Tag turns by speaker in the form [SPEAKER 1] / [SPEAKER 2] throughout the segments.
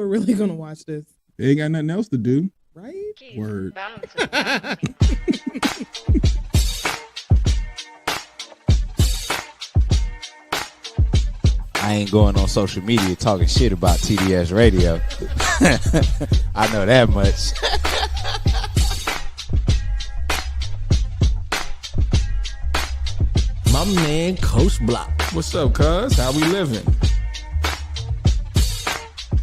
[SPEAKER 1] are really gonna watch this.
[SPEAKER 2] They ain't got nothing else to do.
[SPEAKER 1] Right?
[SPEAKER 2] Word.
[SPEAKER 3] I ain't going on social media talking shit about TDS Radio. I know that much.
[SPEAKER 4] My man, Coach Block.
[SPEAKER 2] What's up, cuz? How we living?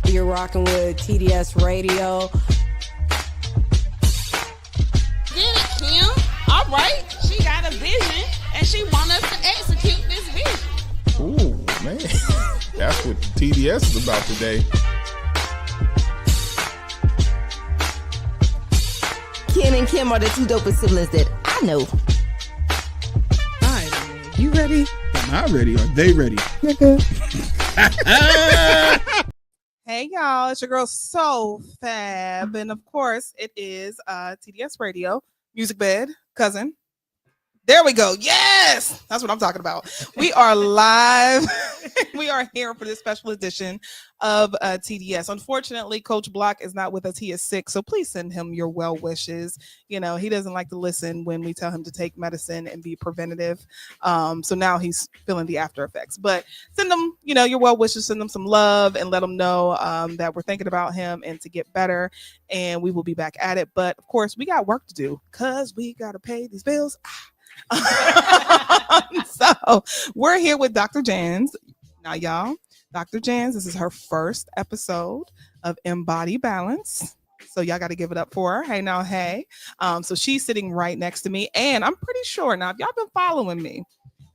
[SPEAKER 5] You're rocking with TDS Radio.
[SPEAKER 6] Get it, Kim. All right. She got a vision, and she wants us to execute this vision.
[SPEAKER 2] Ooh, man. That's what TDS is about today.
[SPEAKER 5] Ken and Kim are the two dopest siblings that I know.
[SPEAKER 1] All right, man. You ready?
[SPEAKER 2] Am I ready? Are they ready?
[SPEAKER 1] Hey, y'all. It's your girl, So Fab. And of course, it is TDS Radio, Music Bed, Cousin. There we go. Yes, that's what I'm talking about. We are live. We are here for this special edition of TDS. Unfortunately, Coach Block is not with us. He is sick, so please send him your well wishes. You know, he doesn't like to listen when we tell him to take medicine and be preventative. So now he's feeling the after effects. But send him, you know, your well wishes. Send him some love and let him know that we're thinking about him and to get better. And we will be back at it. But of course, we got work to do because we got to pay these bills. So we're here with Dr. Janze. Now, y'all, Dr. Janze, this is her first episode of Embodi Balance. So y'all got to give it up for her. Hey, now, hey. So she's sitting right next to me. And I'm pretty sure now, if y'all been following me,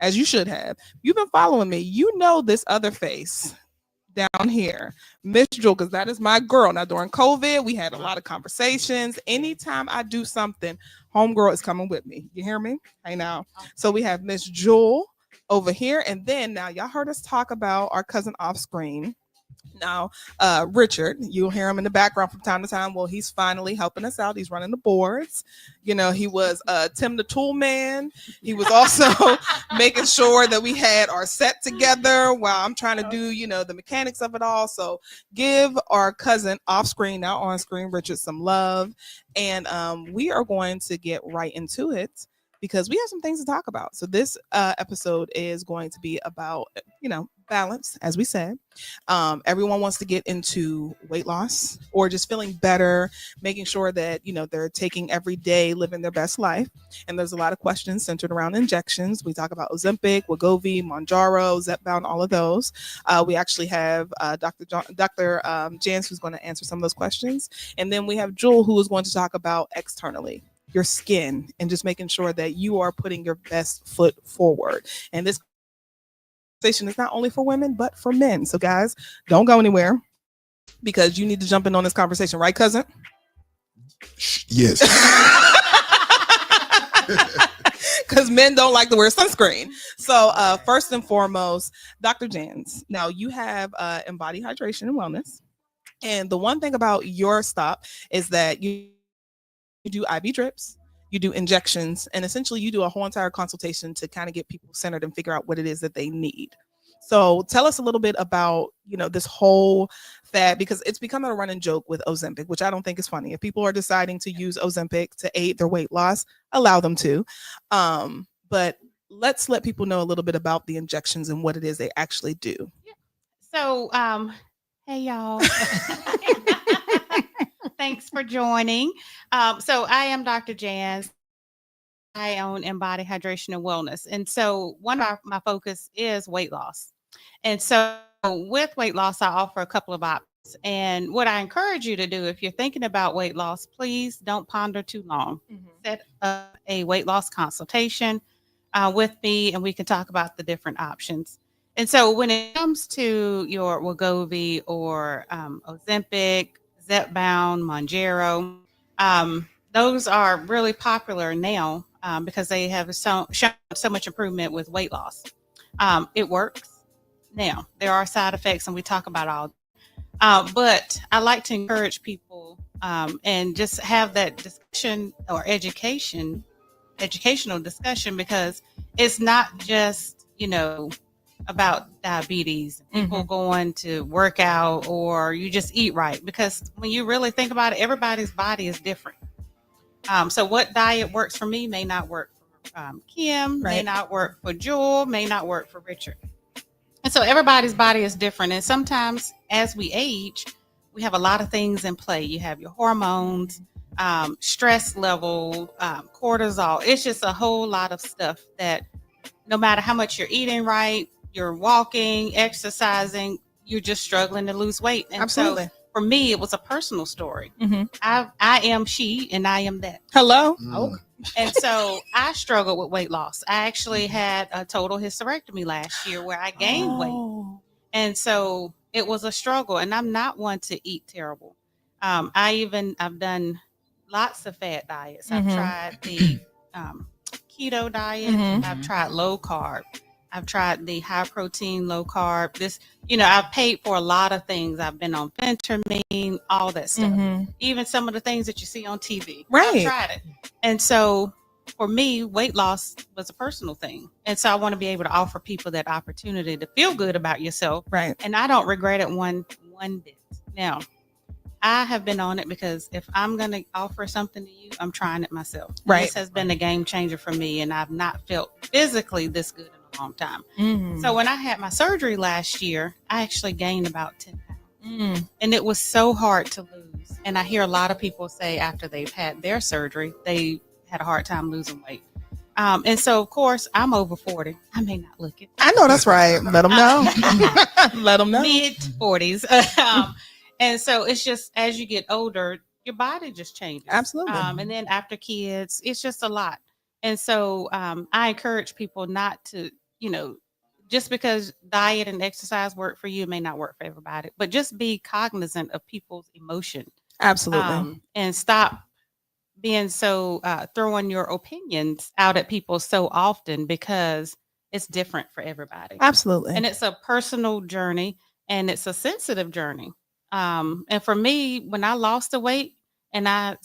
[SPEAKER 1] as you should have, you've been following me, you know this other face down here, Miss Jewel, because that is my girl. Now, during COVID, we had a lot of conversations. Anytime I do something, homegirl is coming with me. You hear me? Hey, now. So we have Miss Jewel over here. And then now y'all heard us talk about our cousin off screen. Now, Richard, you'll hear him in the background from time to time. Well, he's finally helping us out. He's running the boards. You know, he was Tim the Tool Man. He was also making sure that we had our set together while I'm trying to do, you know, the mechanics of it all. So give our cousin off screen, now on screen, Richard, some love. And we are going to get right into it because we have some things to talk about. So this episode is going to be about, you know, balance, as we said. Everyone wants to get into weight loss or just feeling better, making sure that, you know, they're taking every day, living their best life. And there's a lot of questions centered around injections. We talk about Ozempic, Wegovy, Mounjaro, Zepbound, all of those. We actually have Dr. Janze, who's going to answer some of those questions. And then we have Jewel, who is going to talk about externally, your skin, and just making sure that you are putting your best foot forward. And this conversation is not only for women, but for men. So guys, don't go anywhere because you need to jump in on this conversation. Right, cousin?
[SPEAKER 2] Yes.
[SPEAKER 1] Because men don't like to wear sunscreen. So first and foremost, Dr. Janze, now you have Embodi Hydration and Wellness. And the one thing about your stop is that you do IV drips, you do injections, and essentially you do a whole entire consultation to kind of get people centered and figure out what it is that they need. So tell us a little bit about, you know, this whole fad, because it's becoming a running joke with Ozempic, which I don't think is funny. If people are deciding to use Ozempic to aid their weight loss, allow them to. But let's let people know a little bit about the injections and what it is they actually do.
[SPEAKER 6] Yeah. So, hey, y'all. Thanks for joining. So I am Dr. Janze. I own Embodi Hydration and Wellness. And so one of my focus is weight loss. And so with weight loss, I offer a couple of options. And what I encourage you to do, if you're thinking about weight loss, please don't ponder too long. Mm-hmm. Set up a weight loss consultation with me, and we can talk about the different options. And so when it comes to your Wegovy or Ozempic, Zepbound, Mounjaro, those are really popular now because they have shown so much improvement with weight loss. It works. Now, there are side effects, and we talk about all. But I like to encourage people and just have that discussion or educational discussion, because it's not just, you know, about diabetes, people going to work out, or you just eat right. Because when you really think about it, everybody's body is different. So what diet works for me may not work for Kim, may not work for Jewel, may not work for Richard. And so everybody's body is different. And sometimes as we age, we have a lot of things in play. You have your hormones, stress level, cortisol. It's just a whole lot of stuff that no matter how much you're eating right, you're walking, exercising, you're just struggling to lose weight. And
[SPEAKER 1] Absolutely.
[SPEAKER 6] So for me, it was a personal story. I am she and I am that.
[SPEAKER 1] Hello.
[SPEAKER 6] And so I struggled with weight loss. I actually had a total hysterectomy last year where I gained weight. And so it was a struggle, and I'm not one to eat terrible. I've done lots of fat diets. I've tried the keto diet. I've tried low carb. I've tried the high protein, low carb. I've paid for a lot of things. I've been on phentermine, all that stuff. Even some of the things that you see on TV.
[SPEAKER 1] Right.
[SPEAKER 6] I've tried it. And so for me, weight loss was a personal thing. And so I want to be able to offer people that opportunity to feel good about yourself.
[SPEAKER 1] Right.
[SPEAKER 6] And I don't regret it one bit. Now, I have been on it because if I'm going to offer something to you, I'm trying it myself.
[SPEAKER 1] Right.
[SPEAKER 6] This has been a game changer for me, and I've not felt physically this good in a long time. So when I had my surgery last year, I actually gained about 10 pounds. And it was so hard to lose. And I hear a lot of people say after they've had their surgery, they had a hard time losing weight. And so, of course, I'm over 40. I may not look it.
[SPEAKER 1] I know that's right. Let them know. Let them know.
[SPEAKER 6] Mid 40s. And so it's just as you get older, your body just changes.
[SPEAKER 1] Absolutely.
[SPEAKER 6] And then after kids, it's just a lot. And so I encourage people not to, just because diet and exercise work for you, it may not work for everybody, but just be cognizant of people's emotion.
[SPEAKER 1] Absolutely.
[SPEAKER 6] And stop being so throwing your opinions out at people so often, because it's different for everybody.
[SPEAKER 1] Absolutely.
[SPEAKER 6] And it's a personal journey, and it's a sensitive journey. And for me, when I lost the weight and I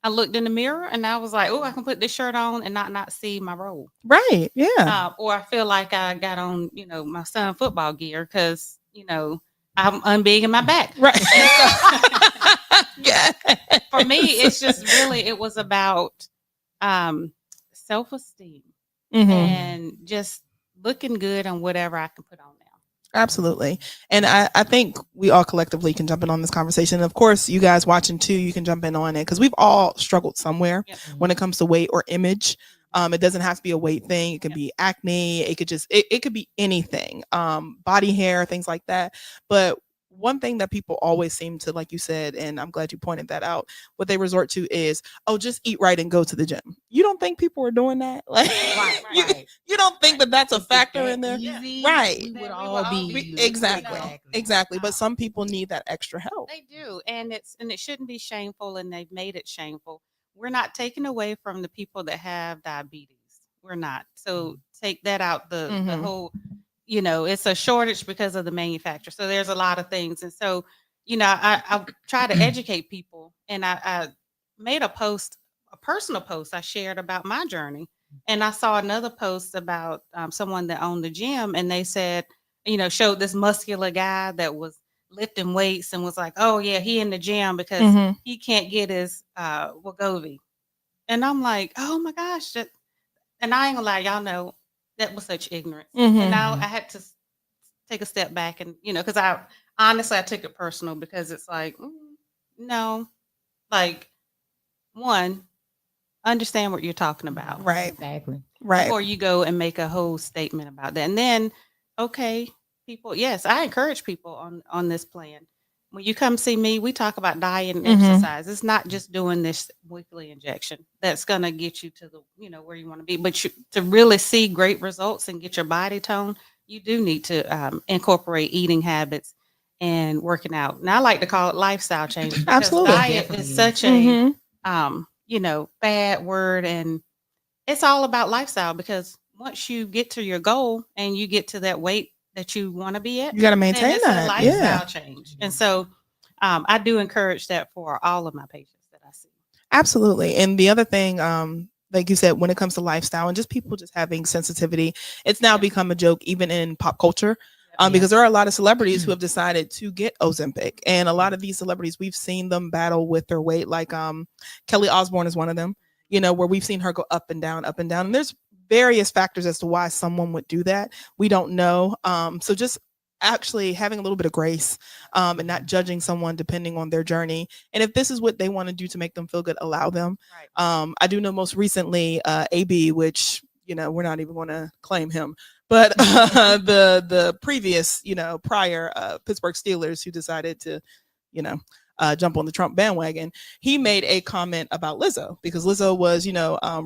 [SPEAKER 6] looked in the mirror and I was like, oh, I can put this shirt on and not see my roll.
[SPEAKER 1] Right. Yeah.
[SPEAKER 6] Or I feel like I got on, my son football gear because, I'm unbigging my back.
[SPEAKER 1] Right.
[SPEAKER 6] Yeah. For me, it's just really, it was about self-esteem and just looking good on whatever I can put on now.
[SPEAKER 1] Absolutely. And I think we all collectively can jump in on this conversation. Of course, you guys watching too, you can jump in on it because we've all struggled somewhere when it comes to weight or image. It doesn't have to be a weight thing. It could be acne. It could just, it could be anything, body hair, things like that. But one thing that people always seem to, like you said, and I'm glad you pointed that out, what they resort to is, oh, just eat right and go to the gym. You don't think people are doing that? Like, you don't think that that's a factor in there? Right.
[SPEAKER 5] We would all be.
[SPEAKER 1] Exactly. But some people need that extra help.
[SPEAKER 6] They do. And it shouldn't be shameful, and they've made it shameful. We're not taking away from the people that have diabetes. We're not. So take that out, the whole, it's a shortage because of the manufacturer. So there's a lot of things. And so, I try to educate people, and I made a personal post I shared about my journey. And I saw another post about someone that owned the gym, and they said, showed this muscular guy that was lifting weights and was like, oh yeah, he in the gym because he can't get his Wegovy. And I'm like, oh my gosh. And I ain't gonna lie, y'all know that was such ignorance. And now I had to take a step back and, because I took it personal, because it's like, no, like, one, understand what you're talking about.
[SPEAKER 1] Right.
[SPEAKER 5] Exactly.
[SPEAKER 1] Right.
[SPEAKER 6] Before you go and make a whole statement about that. And then, okay, people, yes, I encourage people on this plan. When you come see me, we talk about diet and exercise. It's not just doing this weekly injection that's going to get you to the, where you want to be. But to really see great results and get your body tone, you do need to incorporate eating habits and working out. And I like to call it lifestyle change.
[SPEAKER 1] Absolutely.
[SPEAKER 6] Diet is such a, bad word. And it's all about lifestyle, because once you get to your goal and you get to that weight that you want to be at,
[SPEAKER 1] you got to maintain
[SPEAKER 6] it's
[SPEAKER 1] that.
[SPEAKER 6] a lifestyle change. And so I do encourage that for all of my patients that I see.
[SPEAKER 1] Absolutely. And the other thing like you said, when it comes to lifestyle and just people just having sensitivity, it's now become a joke even in pop culture. Because there are a lot of celebrities who have decided to get Ozempic, and a lot of these celebrities, we've seen them battle with their weight. Like Kelly Osbourne is one of them, where we've seen her go up and down, up and down. And there's various factors as to why someone would do that. We don't know. So just actually having a little bit of grace and not judging someone depending on their journey. And if this is what they want to do to make them feel good, allow them. Right. I do know most recently AB, which, we're not even going to claim him, but the previous, prior Pittsburgh Steelers who decided to, jump on the Trump bandwagon, he made a comment about Lizzo because Lizzo was,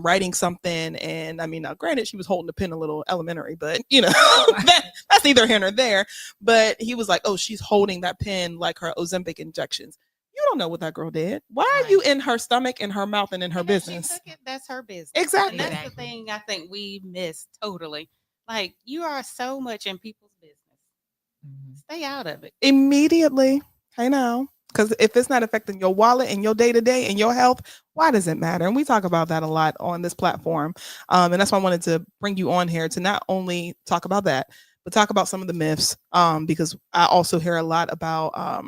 [SPEAKER 1] writing something. And I mean, now granted, she was holding the pen a little elementary, but that's neither here nor there. But he was like, oh, she's holding that pen like her Ozempic injections. You don't know what that girl did. Why are you in her stomach, in her mouth, and in her business?
[SPEAKER 6] She took it, that's her business.
[SPEAKER 1] Exactly.
[SPEAKER 6] And that's the thing I think we miss totally. Like, you are so much in people's business. Stay out of it.
[SPEAKER 1] Immediately. I know. Because if it's not affecting your wallet and your day-to-day and your health, why does it matter? And we talk about that a lot on this platform. And that's why I wanted to bring you on here to not only talk about that, but talk about some of the myths. Because I also hear a lot about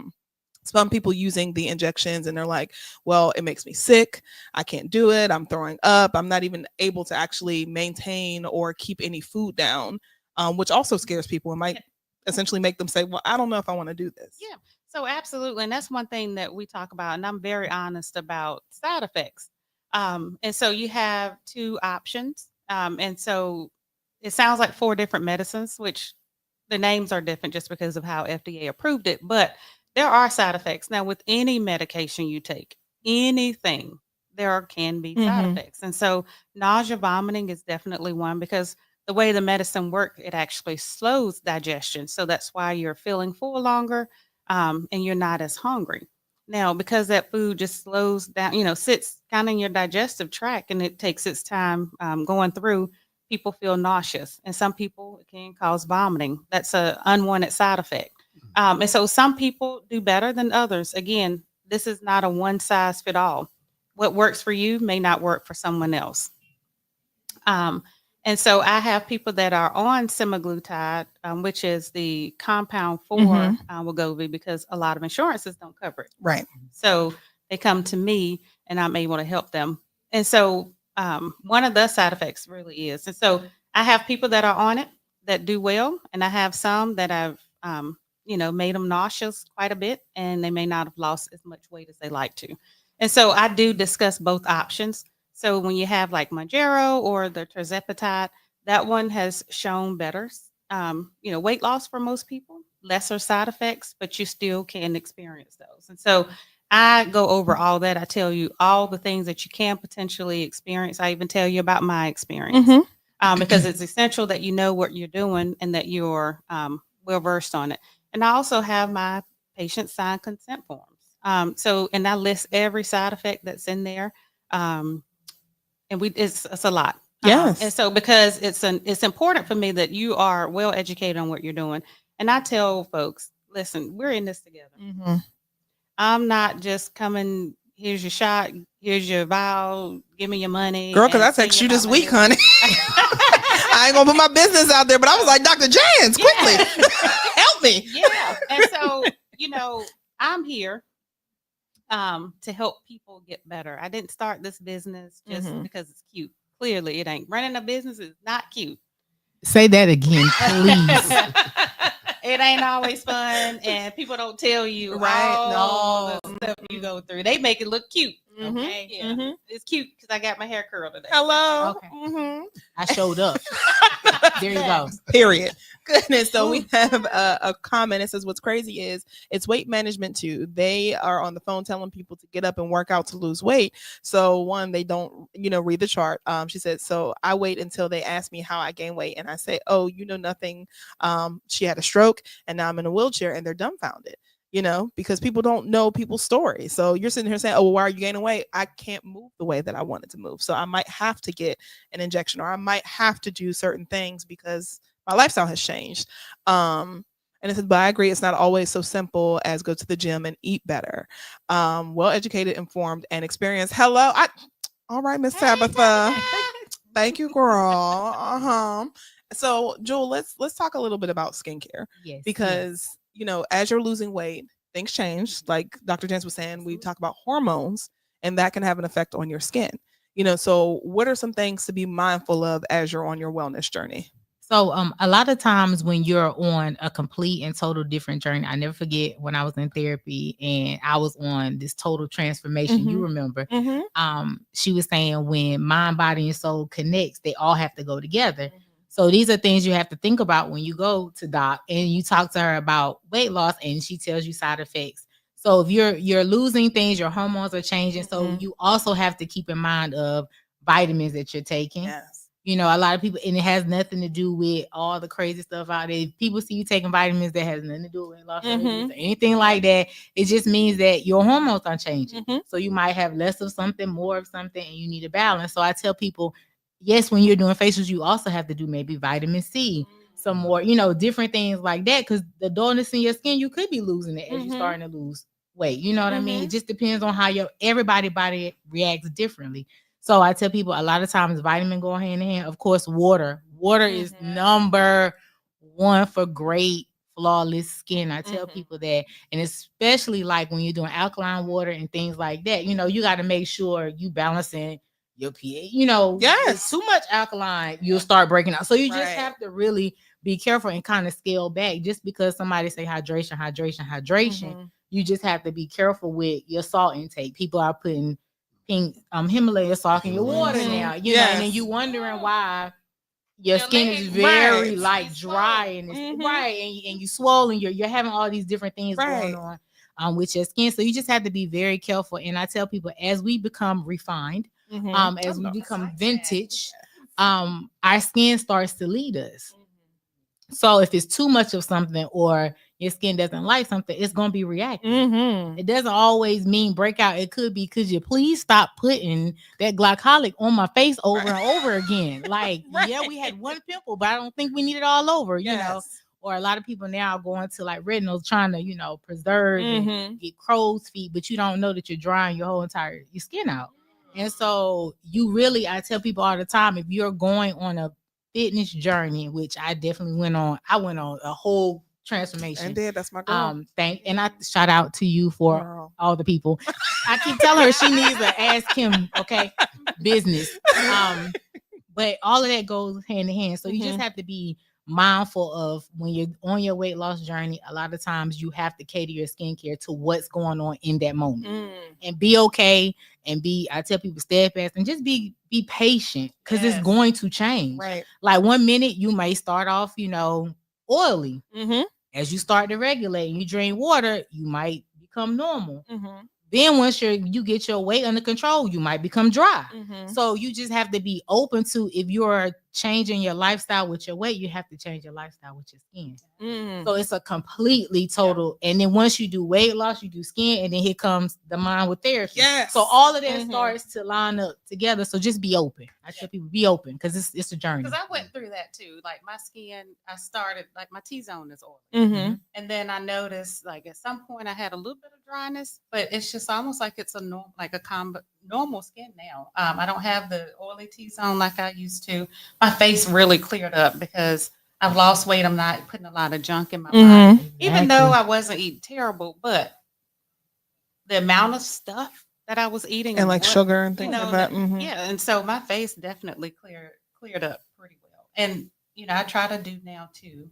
[SPEAKER 1] some people using the injections and they're like, well, it makes me sick. I can't do it. I'm throwing up. I'm not even able to actually maintain or keep any food down, which also scares people and might essentially make them say, well, I don't know if I want to do this.
[SPEAKER 6] Yeah. So absolutely. And that's one thing that we talk about. And I'm very honest about side effects. And so you have two options. And so it sounds like 4 different medicines, which the names are different just because of how FDA approved it. But there are side effects. Now, with any medication you take, anything, there can be side effects. And so nausea, vomiting is definitely one because the way the medicine works, it actually slows digestion. So that's why you're feeling full longer. And you're not as hungry. Now, because that food just slows down, sits kind of in your digestive tract and it takes its time going through, people feel nauseous. And some people, it can cause vomiting. That's an unwanted side effect. And so some people do better than others. Again, this is not a one size fit all. What works for you may not work for someone else. And so I have people that are on semaglutide, which is the compound for Wegovy, because a lot of insurances don't cover it.
[SPEAKER 1] Right.
[SPEAKER 6] So they come to me and I'm able to help them. And so one of the side effects really is. And so I have people that are on it that do well. And I have some that I've, made them nauseous quite a bit and they may not have lost as much weight as they like to. And so I do discuss both options. So when you have like Mounjaro or the tirzepatide, that one has shown better, weight loss for most people, lesser side effects, but you still can experience those. And so I go over all that. I tell you all the things that you can potentially experience. I even tell you about my experience because it's essential that you know what you're doing and that you're well-versed on it. And I also have my patients sign consent forms. And I list every side effect that's in there. And it's a lot.
[SPEAKER 1] Yes.
[SPEAKER 6] And so because it's important for me that you are well educated on what you're doing. And I tell folks, listen, we're in this together. I'm not just coming, here's your shot, here's your vial, give me your money.
[SPEAKER 1] Girl, because I text you this week, honey. I ain't gonna put my business out there, but I was like, Dr. Janze, quickly, help me.
[SPEAKER 6] Yeah. And so, I'm here to help people get better. I didn't start this business just because it's cute. Clearly, it ain't. Running a business is not cute.
[SPEAKER 7] Say that again, please.
[SPEAKER 6] It ain't always fun, and people don't tell you all the stuff you go through. They make it look cute. Okay, yeah, it's cute because I got my hair curled today.
[SPEAKER 1] Hello.
[SPEAKER 7] Okay. I showed up. There you go.
[SPEAKER 1] Period. Goodness. So we have a comment. It says, what's crazy is it's weight management too. They are on the phone telling people to get up and work out to lose weight. So one, they don't, read the chart. She said, so I wait until they ask me how I gain weight. And I say, oh, nothing. She had a stroke and now I'm in a wheelchair, and they're dumbfounded. Because people don't know people's stories. So you're sitting here saying, oh, well, why are you gaining weight? I can't move the way that I wanted to move. So I might have to get an injection, or I might have to do certain things because my lifestyle has changed. And it says, but I agree, it's not always so simple as go to the gym and eat better. Well-educated, informed, and experienced. Hello. All right, Miss Tabitha. Thank you, girl. So, Jewel, let's talk a little bit about skincare.
[SPEAKER 7] Yes.
[SPEAKER 1] Because, as you're losing weight, things change. Like Dr. Janze was saying, we talk about hormones, and that can have an effect on your skin. So what are some things to be mindful of as you're on your wellness journey?
[SPEAKER 7] So a lot of times when you're on a complete and total different journey, I never forget when I was in therapy and I was on this total transformation. You remember, she was saying when mind, body, and soul connects, they all have to go together. So these are things you have to think about when you go to doc and you talk to her about weight loss and she tells you side effects. So if you're losing things, your hormones are changing. So you also have to keep in mind of vitamins that you're taking.
[SPEAKER 1] Yes.
[SPEAKER 7] A lot of people, and it has nothing to do with all the crazy stuff out there. If people see you taking vitamins, that has nothing to do with weight loss or anything like that. It just means that your hormones are changing. So you might have less of something, more of something, and you need a balance. So I tell people, yes, when you're doing facials, you also have to do maybe vitamin C, some more, different things like that. Because the dullness in your skin, you could be losing it as you're starting to lose weight. You know what I mean? It just depends on how everybody's body reacts differently. So I tell people a lot of times vitamin go hand in hand. Of course, water. Water is number one for great, flawless skin. I tell people that. And especially like when you're doing alkaline water and things like that, you got to make sure you balancing your pH. It's too much alkaline, you'll start breaking out. So you just have to really be careful and kind of scale back. Just because somebody say hydration, you just have to be careful with your salt intake. People are putting pink Himalaya salt in your water now, and then you wondering why your skin is very dry and it's and you swollen. You're having all these different things going on with your skin. So you just have to be very careful. And I tell people, as we become refined, as we become vintage, our skin starts to lead us. So if it's too much of something or your skin doesn't like something, it's going to be reactive. It doesn't always mean breakout. It could be, could you please stop putting that glycolic on my face over and over again? Like, yeah, we had one pimple, but I don't think we need it all over, you know? Or a lot of people now are going to like retinols trying to, preserve and get crow's feet, but you don't know that you're drying your skin out. And so I tell people all the time, if you're going on a fitness journey, which I definitely went on a whole transformation.
[SPEAKER 1] And that's my girl.
[SPEAKER 7] And I shout out to you for all the people. I keep telling her she needs an Ask Kim, business. But all of that goes hand in hand. So you just have to be mindful of when you're on your weight loss journey. A lot of times you have to cater your skincare to what's going on in that moment and be okay and I tell people steadfast and just be patient because it's going to change. Right. Like 1 minute you may start off, oily. As you start to regulate and you drink water, you might become normal. Then once you get your weight under control, you might become dry. So you just have to be open to, if you're changing your lifestyle with your weight, you have to change your lifestyle with your skin. So it's a completely total. And then once you do weight loss, you do skin, and then here comes the mind with therapy. So all of that starts to line up together. So just be open. I tell people be open because it's a journey.
[SPEAKER 6] Because I went through that too. Like my skin, I started like my T-zone is oily. And then I noticed like at some point I had a little bit of dryness, but it's just almost like it's a normal skin now. I don't have the oily T-zone like I used to. My face really cleared up because I've lost weight. I'm not putting a lot of junk in my body, even though I wasn't eating terrible. But the amount of stuff that I was eating
[SPEAKER 1] and like sugar and things like that.
[SPEAKER 6] Yeah, and so my face definitely cleared up pretty well. And I try to do now too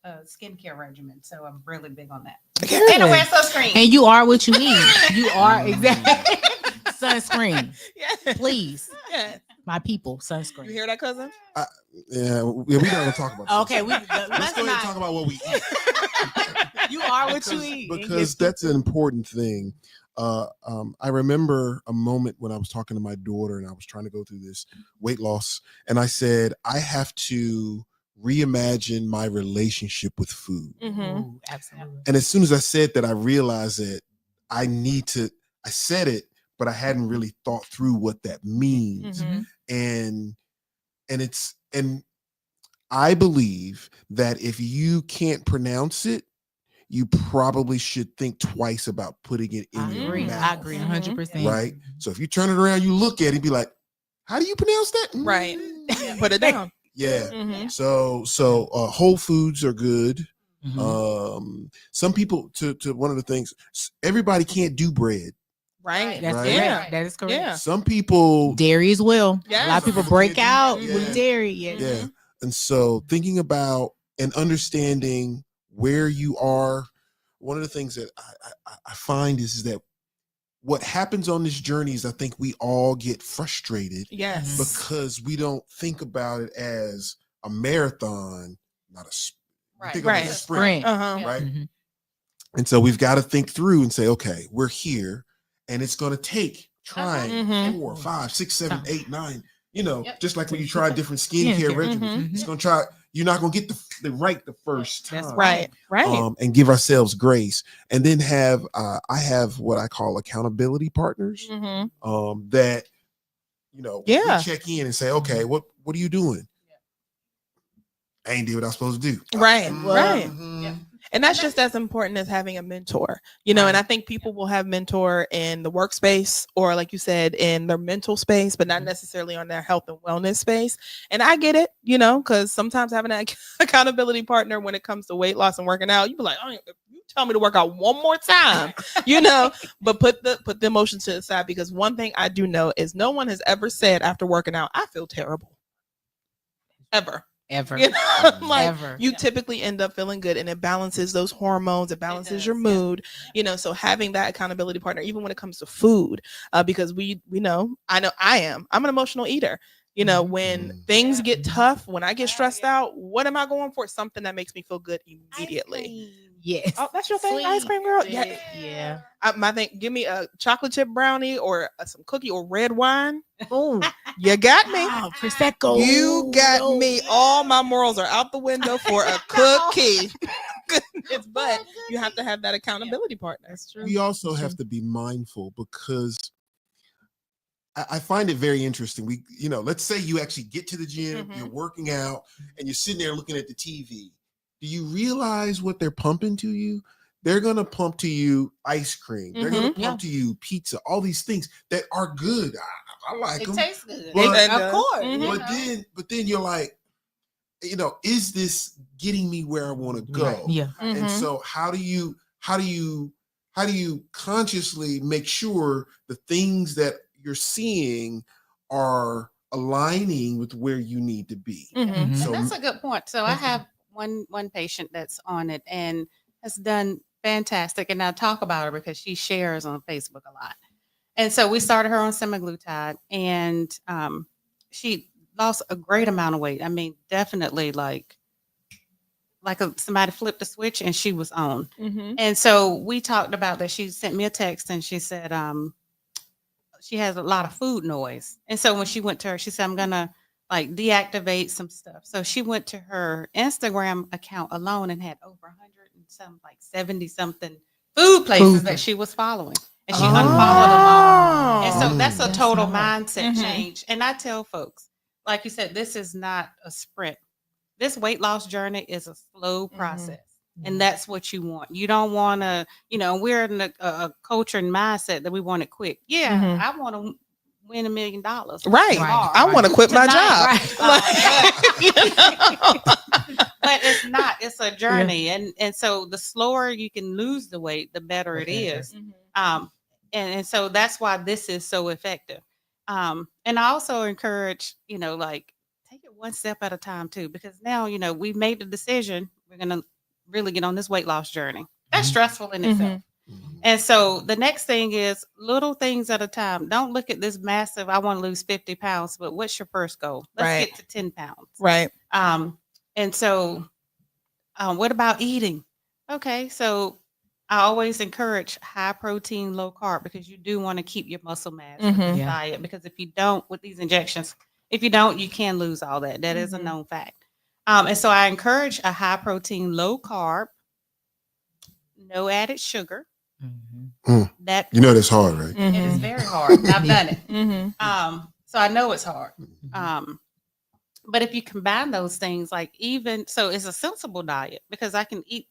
[SPEAKER 6] skincare regimen, so I'm really big on that. And I wear sunscreen.
[SPEAKER 7] And you are what you eat. You are exactly sunscreen. Please. My people, sunscreen.
[SPEAKER 1] You hear that, cousin?
[SPEAKER 2] Yeah, we're not gonna talk about.
[SPEAKER 7] Okay,
[SPEAKER 2] let's go ahead and talk about what we eat.
[SPEAKER 7] You are what you eat,
[SPEAKER 2] because that's an important thing. I remember a moment when I was talking to my daughter and I was trying to go through this weight loss, and I said I have to reimagine my relationship with food.
[SPEAKER 7] Ooh, absolutely.
[SPEAKER 2] And as soon as I said that, I realized that I said it, but I hadn't really thought through what that means. And I believe that if you can't pronounce it, you probably should think twice about putting it in your mouth.
[SPEAKER 7] I agree 100%.
[SPEAKER 2] Right? So if you turn it around, you look at it and be like, How do you pronounce that?
[SPEAKER 1] Right. Put it down.
[SPEAKER 2] Yeah.
[SPEAKER 1] Mhm.
[SPEAKER 2] So whole foods are good.
[SPEAKER 7] Mhm.
[SPEAKER 2] Some people to one of the things, everybody can't do bread.
[SPEAKER 1] Right.
[SPEAKER 7] That's
[SPEAKER 2] Right.
[SPEAKER 7] correct.
[SPEAKER 1] Yeah.
[SPEAKER 7] That is correct.
[SPEAKER 1] Yeah.
[SPEAKER 2] Some people,
[SPEAKER 7] Dairy as well.
[SPEAKER 1] Yes.
[SPEAKER 7] A lot of
[SPEAKER 2] Some
[SPEAKER 7] people
[SPEAKER 2] people
[SPEAKER 7] break
[SPEAKER 2] can't do-
[SPEAKER 7] out
[SPEAKER 2] yeah.
[SPEAKER 7] with dairy. Yes.
[SPEAKER 2] yeah. And so thinking about and understanding where you are, one of the things that I find is that what happens on this journey is I think we all get frustrated
[SPEAKER 1] Yes.
[SPEAKER 2] because we don't think about it as a marathon, not a we think of it as a
[SPEAKER 1] Right.
[SPEAKER 2] sprint,
[SPEAKER 1] Uh-huh.
[SPEAKER 2] right?
[SPEAKER 7] Mhm.
[SPEAKER 2] And so we've got to think through and say, okay, we're here, and it's going to take trying
[SPEAKER 1] Mhm.
[SPEAKER 2] 4, 5, 6, 7,
[SPEAKER 7] Time.
[SPEAKER 2] 8, 9. You know,
[SPEAKER 6] Yep.
[SPEAKER 2] just like when you try different skincare
[SPEAKER 7] Skincare.
[SPEAKER 2] regimens,
[SPEAKER 1] Mhm.
[SPEAKER 2] it's going to try. You're not going to get the right the first time.
[SPEAKER 7] That's
[SPEAKER 1] Right. Right.
[SPEAKER 2] And give ourselves grace, and then have I have what I call accountability partners.
[SPEAKER 1] Mhm.
[SPEAKER 2] That we
[SPEAKER 1] Yeah.
[SPEAKER 2] check in and say, okay, what are you doing? I ain't did what I was supposed to do.
[SPEAKER 1] Right. Right.
[SPEAKER 2] Mhm.
[SPEAKER 1] And that's just as important as having a mentor, and I think people will have mentor in the workspace or, like you said, in their mental space, but not necessarily on their health and wellness space. And I get it, because sometimes having an accountability partner when it comes to weight loss and working out, you be like, oh, if you tell me to work out one more time, but put the emotion to the side, because one thing I do know is no one has ever said after working out, I feel terrible. Ever.
[SPEAKER 7] Ever.
[SPEAKER 1] Like,
[SPEAKER 7] Ever.
[SPEAKER 1] you typically end up feeling good, and it balances those hormones, it balances your
[SPEAKER 6] does, yeah.
[SPEAKER 1] mood, so having that accountability partner, even when it comes to food, because we know I'm an emotional eater. When things get tough, when I get stressed out, what am I going for? Something that makes me feel good immediately.
[SPEAKER 7] Yes.
[SPEAKER 1] Oh, that's your thing, ice cream girl. Yeah.
[SPEAKER 7] Yeah.
[SPEAKER 1] My thing, give me a chocolate chip brownie or some cookie or red wine.
[SPEAKER 7] Oh,
[SPEAKER 1] You got me.
[SPEAKER 7] Prosecco.
[SPEAKER 1] You got me. All my morals are out the window for a cookie. Goodness, but you have to have that accountability partner. That's true.
[SPEAKER 2] We also have to be mindful, because I find it very interesting. Let's say you actually get to the gym, you're working out, and you're sitting there looking at the TV. Do you realize what they're pumping to you? They're going to pump to you ice cream. They're going to pump to you pizza, all these things that are good. I like
[SPEAKER 6] It
[SPEAKER 2] them.
[SPEAKER 6] tastes good.
[SPEAKER 2] But-
[SPEAKER 6] Of course.
[SPEAKER 1] Mhm.
[SPEAKER 2] But then you're like, is this getting me where I want to go?
[SPEAKER 7] Right. Yeah.
[SPEAKER 2] And so how do you consciously make sure the things that you're seeing are aligning with where you need to be?
[SPEAKER 1] Mhm.
[SPEAKER 2] So
[SPEAKER 6] That's a good point. So I have one patient that's on it and has done fantastic. And I talk about her because she shares on Facebook a lot. And so we started her on semaglutide, and she lost a great amount of weight. I mean, definitely like somebody flipped a switch and she was on.
[SPEAKER 1] Mhm.
[SPEAKER 6] And so we talked about that. She sent me a text and she said she has a lot of food noise. And so when she went to her, she said, I'm gonna like deactivate some stuff. So she went to her Instagram account alone and had over 100 and some, like 70 something food places that she was following. And she unfollowed them all. And so that's a
[SPEAKER 7] That's
[SPEAKER 6] total
[SPEAKER 7] smart.
[SPEAKER 6] mindset change. And I tell folks, like you said, this is not a sprint. This weight loss journey is a slow process. And that's what you want. You don't want to, we're in a culture and mindset that we want it quick. Yeah, I want to win $1 million.
[SPEAKER 1] Right.
[SPEAKER 7] Right.
[SPEAKER 1] I want to quit my job.
[SPEAKER 6] But it's not. It's a journey. And so the slower you can lose the weight, the better it is. And so that's why this is so effective. And I also encourage, take it one step at a time too, because now, we've made the decision. We're going to really get on this weight loss journey. That's stressful in itself. And so the next thing is little things at a time. Don't look at this massive, I want to lose 50 pounds, but what's your first goal? Let's get to 10 pounds.
[SPEAKER 1] Right.
[SPEAKER 6] And so what about eating? Okay. So I always encourage high protein, low carb, because you do want to keep your muscle mass in this diet. Because if you don't, with these injections, you can lose all that. That is a known fact. And so I encourage a high protein, low carb, no added sugar. That
[SPEAKER 2] that's hard, right?
[SPEAKER 6] it is very hard. I've done it. So I know it's hard. But if you combine those things, so it's a sensible diet, because I can eat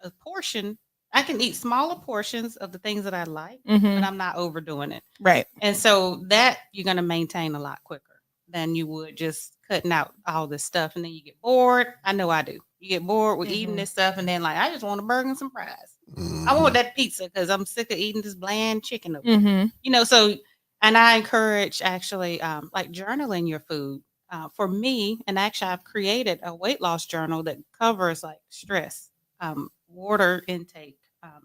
[SPEAKER 6] a portion. I can eat smaller portions of the things that I like, but
[SPEAKER 1] Mhm.
[SPEAKER 6] I'm not overdoing it.
[SPEAKER 1] Right.
[SPEAKER 6] And so that you're going to maintain a lot quicker than you would just cutting out all this stuff. And then you get bored. I know I do. You get bored with eating
[SPEAKER 1] Mhm.
[SPEAKER 6] this stuff. And then like, I just want a burger and some fries. I
[SPEAKER 2] Mhm.
[SPEAKER 6] want that pizza because I'm sick of eating this bland chicken.
[SPEAKER 1] Mhm.
[SPEAKER 6] You know, so, and I encourage actually like journaling your food. For me, and actually I've created a weight loss journal that covers like stress, water intake,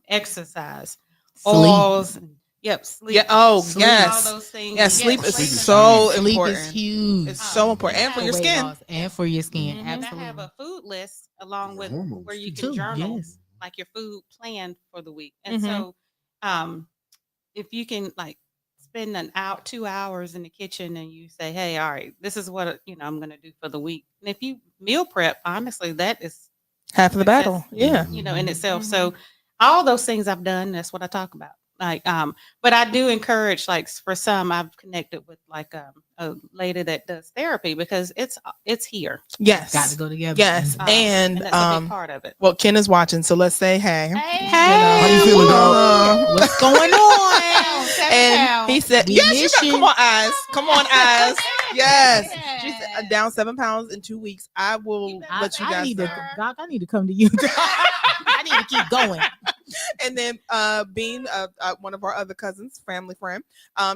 [SPEAKER 6] exercise,
[SPEAKER 7] Sleep.
[SPEAKER 6] oils, and, sleep.
[SPEAKER 1] Yeah. Oh,
[SPEAKER 7] Sleep.
[SPEAKER 1] yes.
[SPEAKER 6] All those things.
[SPEAKER 1] Yeah,
[SPEAKER 6] And
[SPEAKER 1] sleep is
[SPEAKER 2] sleep is
[SPEAKER 1] so
[SPEAKER 2] huge.
[SPEAKER 7] Sleep
[SPEAKER 1] important.
[SPEAKER 7] is huge.
[SPEAKER 1] It's so important, and for
[SPEAKER 6] For
[SPEAKER 1] your
[SPEAKER 7] weight
[SPEAKER 1] skin.
[SPEAKER 7] loss and for your skin.
[SPEAKER 1] Mhm.
[SPEAKER 6] And I
[SPEAKER 7] Absolutely.
[SPEAKER 6] have a food list along
[SPEAKER 2] Your
[SPEAKER 6] with
[SPEAKER 2] hormones
[SPEAKER 6] where you
[SPEAKER 7] too.
[SPEAKER 6] can journal
[SPEAKER 7] Yes.
[SPEAKER 6] like your food plan for the week. And
[SPEAKER 1] Mhm.
[SPEAKER 6] so if you can like spend 2 hours in the kitchen and you say, hey, all right, this is what I'm going to do for the week. And if you meal prep, honestly, that is
[SPEAKER 1] Half of the battle.
[SPEAKER 6] success,
[SPEAKER 1] Yeah.
[SPEAKER 6] in itself.
[SPEAKER 1] Mhm.
[SPEAKER 6] So all those things I've done, that's what I talk about. Like, but I do encourage, like, for some, I've connected with like a lady that does therapy because it's here.
[SPEAKER 1] Yes.
[SPEAKER 7] Got to go together.
[SPEAKER 1] Yes. And
[SPEAKER 6] that's a big part of it.
[SPEAKER 1] well, Ken is watching, so let's say hey.
[SPEAKER 6] Hey,
[SPEAKER 2] How you feeling, dog?
[SPEAKER 7] What's going on?
[SPEAKER 1] And he said,
[SPEAKER 7] We
[SPEAKER 1] yes, you
[SPEAKER 7] miss
[SPEAKER 1] got,
[SPEAKER 7] you.
[SPEAKER 1] come on, eyes. Come on, eyes. Yes.
[SPEAKER 6] Yeah.
[SPEAKER 1] She said, down 7 pounds in 2 weeks. I will let you
[SPEAKER 7] I
[SPEAKER 1] guys
[SPEAKER 7] need
[SPEAKER 1] know.
[SPEAKER 7] to, Doc, I need to come to you. I need to keep going.
[SPEAKER 1] And then Bean, one of our other cousins, family friend,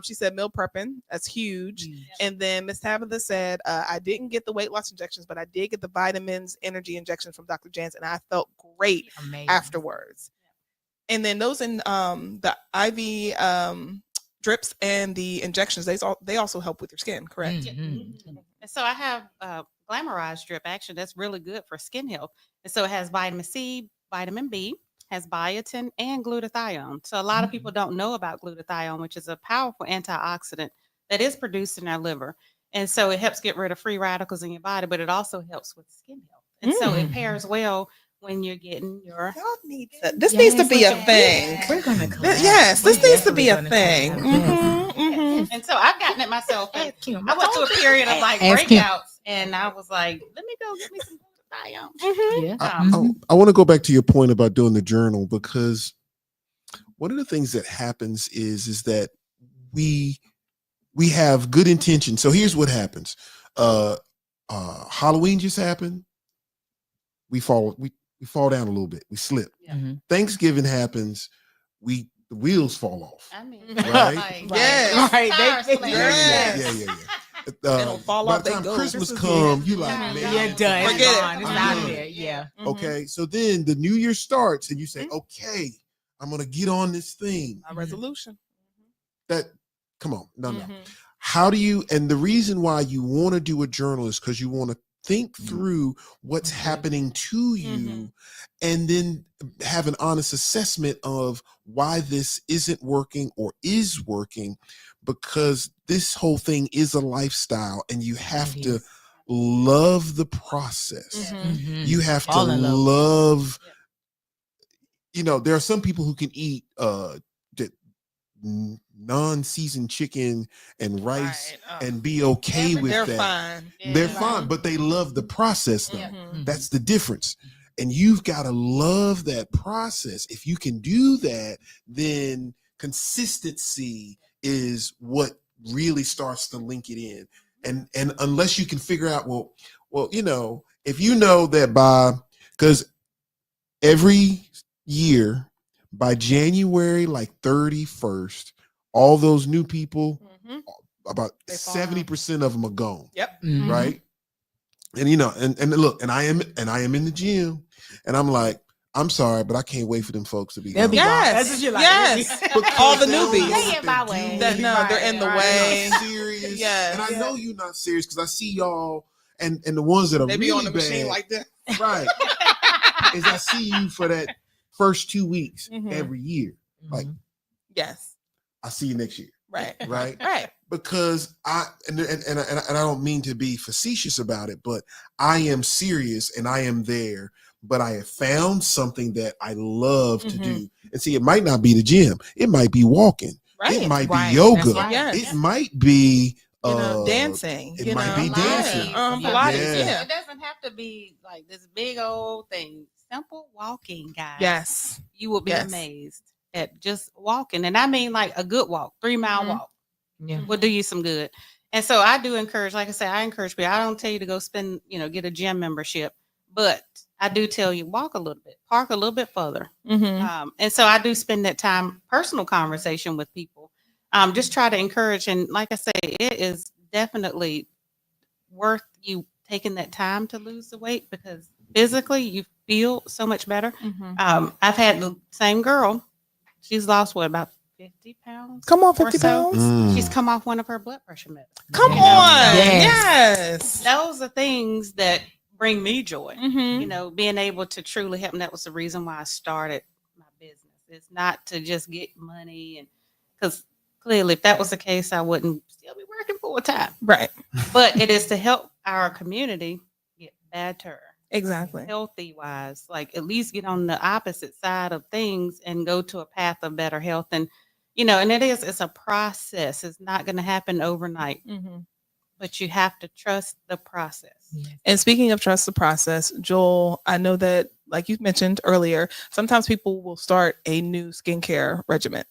[SPEAKER 1] she said meal prepping. That's huge. And then Miss Tabitha said, I didn't get the weight loss injections, but I did get the vitamins, energy injections from Dr. Janze, and I felt great
[SPEAKER 7] Amazing.
[SPEAKER 1] afterwards. And then those in the IV drips and the injections, they also help with your skin, correct?
[SPEAKER 7] Mhm.
[SPEAKER 6] And so I have glamorized drip action that's really good for skin health. And so it has vitamin C, vitamin B, has biotin and glutathione. So a lot of people don't know about glutathione, which is a powerful antioxidant that is produced in our liver. And so it helps get rid of free radicals in your body, but it also helps with skin health. And so it pairs well when you're getting your
[SPEAKER 1] Y'all need to, this needs to be a thing.
[SPEAKER 7] We're gonna collab.
[SPEAKER 1] Yes, this
[SPEAKER 7] We're
[SPEAKER 1] needs to be a
[SPEAKER 7] definitely
[SPEAKER 1] thing.
[SPEAKER 7] gonna collab.
[SPEAKER 1] Mhm, mhm.
[SPEAKER 6] And so I've gotten it myself. And
[SPEAKER 7] Ask him.
[SPEAKER 6] I went through a period of like
[SPEAKER 7] Ask him.
[SPEAKER 6] breakouts, and I was like, let me go get me some glutathione.
[SPEAKER 7] Yeah.
[SPEAKER 2] I want to go back to your point about doing the journal, because one of the things that happens is that we have good intention. So here's what happens. Halloween just happened. We fall down a little bit. We slip.
[SPEAKER 7] Mhm.
[SPEAKER 2] Thanksgiving happens. The wheels fall off.
[SPEAKER 6] I mean,
[SPEAKER 2] Right?
[SPEAKER 6] like,
[SPEAKER 1] Yes.
[SPEAKER 7] Right. They-
[SPEAKER 1] Yes.
[SPEAKER 2] Yeah.
[SPEAKER 1] don't fall
[SPEAKER 2] by
[SPEAKER 1] off,
[SPEAKER 2] the
[SPEAKER 1] they
[SPEAKER 2] time
[SPEAKER 1] go.
[SPEAKER 2] Christmas
[SPEAKER 1] This is
[SPEAKER 2] comes,
[SPEAKER 1] it.
[SPEAKER 2] you like,
[SPEAKER 6] Yeah.
[SPEAKER 2] man,
[SPEAKER 7] You're done.
[SPEAKER 1] Forget it.
[SPEAKER 7] Gone. It's
[SPEAKER 2] I'm
[SPEAKER 7] out of
[SPEAKER 2] done.
[SPEAKER 7] there. Yeah.
[SPEAKER 1] Mhm.
[SPEAKER 2] Okay, so then the new year starts, and you say, okay, I'm gonna get on this thing.
[SPEAKER 1] My resolution.
[SPEAKER 2] That, come on, no.
[SPEAKER 1] Mhm.
[SPEAKER 2] How do you, and the reason why you want to do a journal is because you want to think through what's happening to you, and then have an honest assessment of why this isn't working or is working, because this whole thing is a lifestyle, and you have
[SPEAKER 7] It
[SPEAKER 2] to
[SPEAKER 7] is.
[SPEAKER 2] love the process.
[SPEAKER 7] Mhm.
[SPEAKER 2] You have to
[SPEAKER 7] Fall in love.
[SPEAKER 2] love, there are some people who can eat non-seasoned chicken and rice
[SPEAKER 1] Right. Oh.
[SPEAKER 2] and be okay with
[SPEAKER 1] They're
[SPEAKER 2] that.
[SPEAKER 1] fine.
[SPEAKER 2] They're fine, but they love the process though.
[SPEAKER 1] Mhm.
[SPEAKER 2] That's the difference. And you've got to love that process. If you can do that, then consistency is what really starts to link it in. And unless you can figure out, well, if you know that because every year by January like 31st, all those new people, about
[SPEAKER 1] They fall
[SPEAKER 2] 70% of them are gone.
[SPEAKER 1] Yep.
[SPEAKER 7] Mhm.
[SPEAKER 2] Right. And and look, and I am in the gym, and I'm like, I'm sorry, but I can't wait for them folks to be
[SPEAKER 7] They'll be
[SPEAKER 2] gone.
[SPEAKER 7] gone.
[SPEAKER 1] Yes.
[SPEAKER 7] That's what you're like.
[SPEAKER 1] Yes.
[SPEAKER 2] Because
[SPEAKER 1] All the
[SPEAKER 2] they don't know
[SPEAKER 1] newbies.
[SPEAKER 2] what
[SPEAKER 7] They get
[SPEAKER 2] they're
[SPEAKER 7] my way.
[SPEAKER 2] doing.
[SPEAKER 1] That no, they're in the
[SPEAKER 7] Right.
[SPEAKER 1] way.
[SPEAKER 2] They're not serious.
[SPEAKER 1] Yes.
[SPEAKER 2] And I know you're not serious because I see y'all and the ones that are
[SPEAKER 1] They be
[SPEAKER 2] really
[SPEAKER 1] on the machine
[SPEAKER 2] bad,
[SPEAKER 1] like that.
[SPEAKER 2] right? Is I see you for that first 2 weeks
[SPEAKER 1] Mhm.
[SPEAKER 2] every year. Like,
[SPEAKER 1] Yes.
[SPEAKER 2] I see you next year,
[SPEAKER 1] Right.
[SPEAKER 2] right?
[SPEAKER 1] Right.
[SPEAKER 2] Because I don't mean to be facetious about it, but I am serious and I am there. But I have found something that I love to do. And see, it might not be the gym. It might be walking.
[SPEAKER 1] Right.
[SPEAKER 2] It might
[SPEAKER 7] Right.
[SPEAKER 2] be yoga.
[SPEAKER 7] That's right.
[SPEAKER 1] Yes.
[SPEAKER 2] It might be
[SPEAKER 1] dancing.
[SPEAKER 2] It might be dancing.
[SPEAKER 1] Pilates.
[SPEAKER 2] Yeah.
[SPEAKER 1] Yeah.
[SPEAKER 6] It doesn't have to be like this big old thing. simple walking, guys.
[SPEAKER 1] Yes.
[SPEAKER 6] You will be
[SPEAKER 1] Yes.
[SPEAKER 6] amazed at just walking. And I mean like a good walk, 3-mile walk
[SPEAKER 7] Yeah.
[SPEAKER 6] will do you some good. And so I do encourage, like I said, I encourage people. I don't tell you to go spend, get a gym membership, but I do tell you walk a little bit, park a little bit further. And so I do spend that time, personal conversation with people. Just try to encourage. And like I say, it is definitely worth you taking that time to lose the weight because physically you feel so much better. I've had the same girl. She's lost about 50 pounds.
[SPEAKER 1] Come on,
[SPEAKER 6] or
[SPEAKER 1] 50
[SPEAKER 6] so.
[SPEAKER 1] pounds.
[SPEAKER 6] She's come off one of her blood pressure medicines.
[SPEAKER 1] Come on. Yes.
[SPEAKER 6] Those are things that bring me joy.
[SPEAKER 1] Mm-hmm.
[SPEAKER 6] Being able to truly help. And that was the reason why I started my business. It's not to just get money, and because clearly, if that was the case, I wouldn't still be working full time.
[SPEAKER 1] Right.
[SPEAKER 6] But it is to help our community get better.
[SPEAKER 1] Exactly.
[SPEAKER 6] Healthy wise, like at least get on the opposite side of things and go to a path of better health. And and it's a process. It's not going to happen overnight, but you have to trust the process.
[SPEAKER 1] And speaking of trust the process, Joel, I know that, like you mentioned earlier, sometimes people will start a new skincare regimen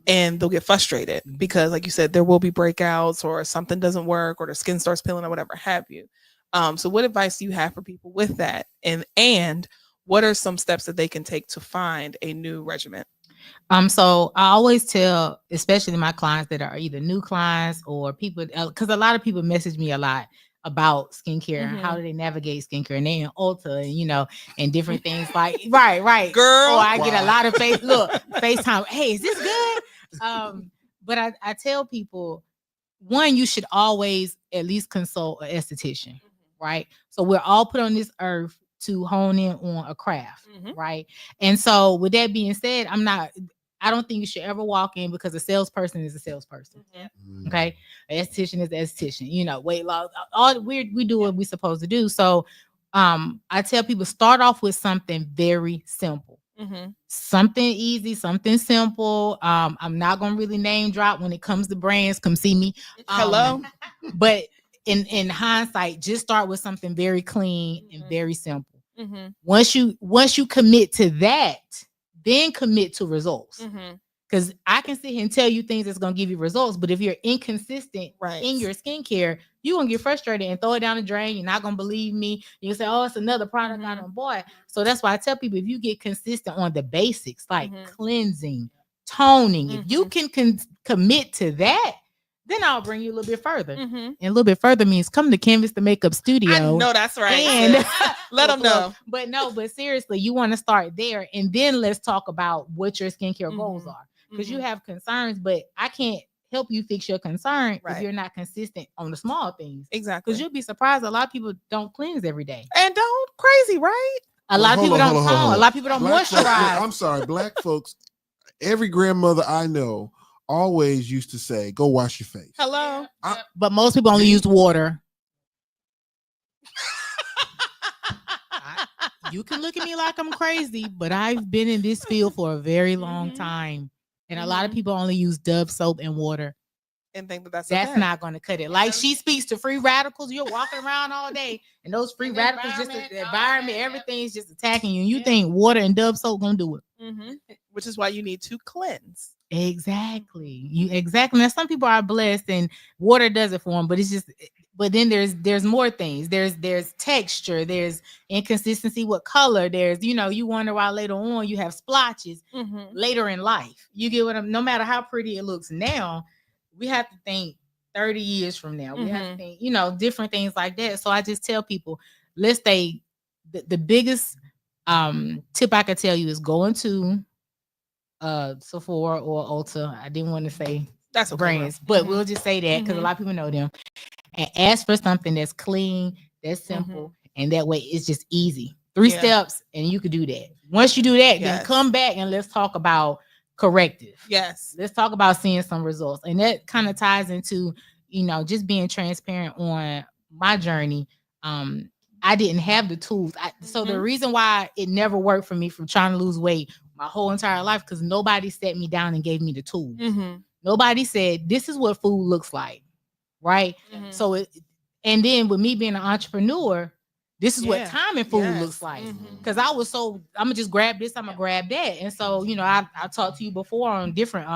[SPEAKER 1] and they'll get frustrated because, like you said, there will be breakouts or something doesn't work or their skin starts peeling or whatever have you. So what advice do you have for people with that? And what are some steps that they can take to find a new regimen?
[SPEAKER 7] So I always tell, especially my clients that are either new clients or people, because a lot of people message me a lot about skincare and how do they navigate skincare, and they in Ulta and and different things like right
[SPEAKER 1] girl.
[SPEAKER 7] Or I get a lot of FaceTime. Hey, is this good? But I tell people, one, you should always at least consult an esthetician, right? So we're all put on this earth to hone in on a craft, right? And so with that being said, I don't think you should ever walk in because a salesperson is a salesperson. Okay. An esthetician is an esthetician, weight loss, all we do what we're supposed to do. So I tell people, start off with something very simple. Something easy, something simple. I'm not gonna really name drop when it comes to brands. Come see me.
[SPEAKER 1] Hello.
[SPEAKER 7] But in hindsight, just start with something very clean and very simple. Once you commit to that, then commit to results. Because I can sit here and tell you things that's going to give you results, but if you're inconsistent in your skincare, you're going to get frustrated and throw it down the drain. You're not going to believe me. You say, oh, it's another product I don't buy. So that's why I tell people, if you get consistent on the basics, like cleansing, toning, if you can commit to that, then I'll bring you a little bit further. And a little bit further means come to Canvas the Makeup Studio.
[SPEAKER 1] I know that's right.
[SPEAKER 7] And
[SPEAKER 1] let them know.
[SPEAKER 7] But seriously, you want to start there. And then let's talk about what your skincare goals are. Because you have concerns, but I can't help you fix your concern if you're not consistent on the small things.
[SPEAKER 1] Exactly.
[SPEAKER 7] Because you'll be surprised. A lot of people don't cleanse every day.
[SPEAKER 1] And don't crazy, right?
[SPEAKER 7] A lot of people don't tone. A lot of people don't moisturize.
[SPEAKER 2] I'm sorry, Black folks, every grandmother I know always used to say, go wash your face.
[SPEAKER 1] Hello.
[SPEAKER 7] But most people only use water. You can look at me like I'm crazy, but I've been in this field for a very long time. And a lot of people only use Dove soap and water.
[SPEAKER 1] And think that's
[SPEAKER 7] okay. Not going to cut it. Like she speaks to free radicals. You're walking around all day, and those free radicals, just the environment, everything's just attacking you. And you think water and Dove soap going to do it.
[SPEAKER 1] Which is why you need to cleanse.
[SPEAKER 7] Exactly. Now, some people are blessed and water does it for them, but it's just, but then there's more things. There's texture, there's inconsistency with color. There's, you wonder why later on you have splotches later in life. You get what no matter how pretty it looks now, we have to think 30 years from now. We have to think, different things like that. So I just tell people, let's stay, the biggest tip I could tell you is going to Sephora or Ulta. I didn't want to say
[SPEAKER 1] that's
[SPEAKER 7] brands, but we'll just say that because a lot of people know them. And ask for something that's clean, that's simple, and that way it's just easy. 3 steps, and you could do that. Once you do that, then come back and let's talk about corrective.
[SPEAKER 1] Yes.
[SPEAKER 7] Let's talk about seeing some results. And that kind of ties into, just being transparent on my journey. I didn't have the tools. So the reason why it never worked for me from trying to lose weight my whole entire life, because nobody sat me down and gave me the tools. Nobody said, this is what food looks like. Right. So and then with me being an entrepreneur, This is what
[SPEAKER 1] Yeah.
[SPEAKER 7] time and food
[SPEAKER 1] Yes.
[SPEAKER 7] looks like.
[SPEAKER 1] Mhm.
[SPEAKER 7] Because I was so, I'm gonna just grab this, I'm gonna grab that. And so, you know, I talked to you before on different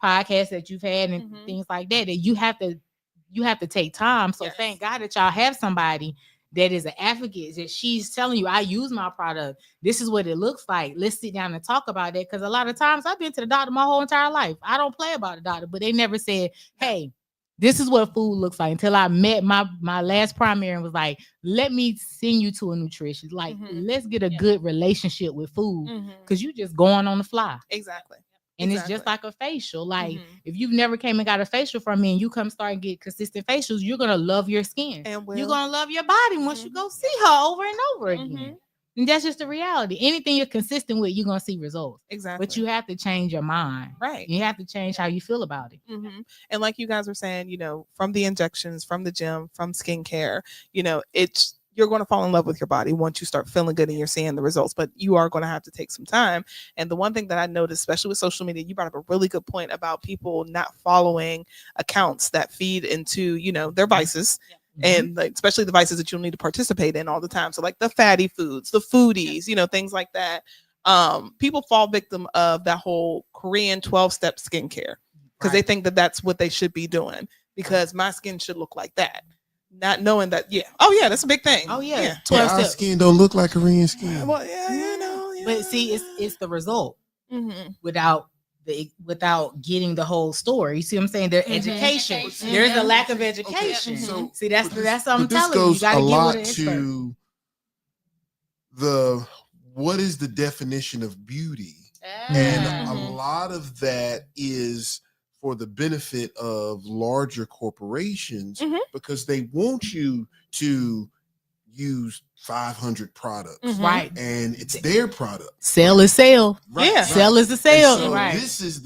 [SPEAKER 7] podcasts that you've had and
[SPEAKER 1] Mhm.
[SPEAKER 7] things like that, that you have to take time. So
[SPEAKER 1] Yes.
[SPEAKER 7] thank God that y'all have somebody that is an advocate, that she's telling you, I use my product. This is what it looks like. Let's sit down and talk about that. Because a lot of times I've been to the doctor my whole entire life. I don't play about the doctor, but they never said, hey, this is what food looks like, until I met my last primary and was like, let me send you to a nutritionist. Like, let's get a good relationship with food, because you just going on the fly.
[SPEAKER 1] Exactly.
[SPEAKER 7] And it's just like a facial. Like,
[SPEAKER 1] Mhm.
[SPEAKER 7] if you've never came and got a facial from me and you come start and get consistent facials, you're gonna love your skin.
[SPEAKER 1] And
[SPEAKER 7] You're
[SPEAKER 1] will.
[SPEAKER 7] gonna love your body once you go see her over and over again. And that's just the reality. Anything you're consistent with, you're gonna see results.
[SPEAKER 1] Exactly.
[SPEAKER 7] But you have to change your mind.
[SPEAKER 1] Right.
[SPEAKER 7] You have to change how you feel about it.
[SPEAKER 1] And like you guys were saying, you know, from the injections, from the gym, from skincare, you know, you're going to fall in love with your body once you start feeling good and you're seeing the results, but you are going to have to take some time. And the one thing that I noticed, especially with social media, you brought up a really good point about people not following accounts that feed into, you know, their vices. And like, especially the vices that you'll need to participate in all the time. So like the fatty foods, the foodies, you know, things like that. People fall victim of that whole Korean 12-step skincare because they think that that's what they should be doing, because my skin should look like that. Not knowing that, that's a big thing.
[SPEAKER 7] Oh yeah,
[SPEAKER 2] 12
[SPEAKER 7] steps.
[SPEAKER 2] Our skin don't look like Korean skin.
[SPEAKER 1] Well, you know.
[SPEAKER 7] But see, it's the result without getting the whole story. You see what I'm saying? Their education. There's a lack of education.
[SPEAKER 2] Okay, so
[SPEAKER 7] see, that's what I'm
[SPEAKER 2] but this
[SPEAKER 7] telling you. You
[SPEAKER 2] goes
[SPEAKER 7] gotta
[SPEAKER 2] a
[SPEAKER 7] get
[SPEAKER 2] lot
[SPEAKER 7] with an expert.
[SPEAKER 2] to what is the definition of beauty? And a lot of that is for the benefit of larger corporations, because they want you to use 500 products,
[SPEAKER 7] right?
[SPEAKER 2] And it's their product.
[SPEAKER 7] Sell is sell,
[SPEAKER 2] right?
[SPEAKER 1] Yeah.
[SPEAKER 7] Sell is the sale,
[SPEAKER 2] So
[SPEAKER 7] right?
[SPEAKER 2] this is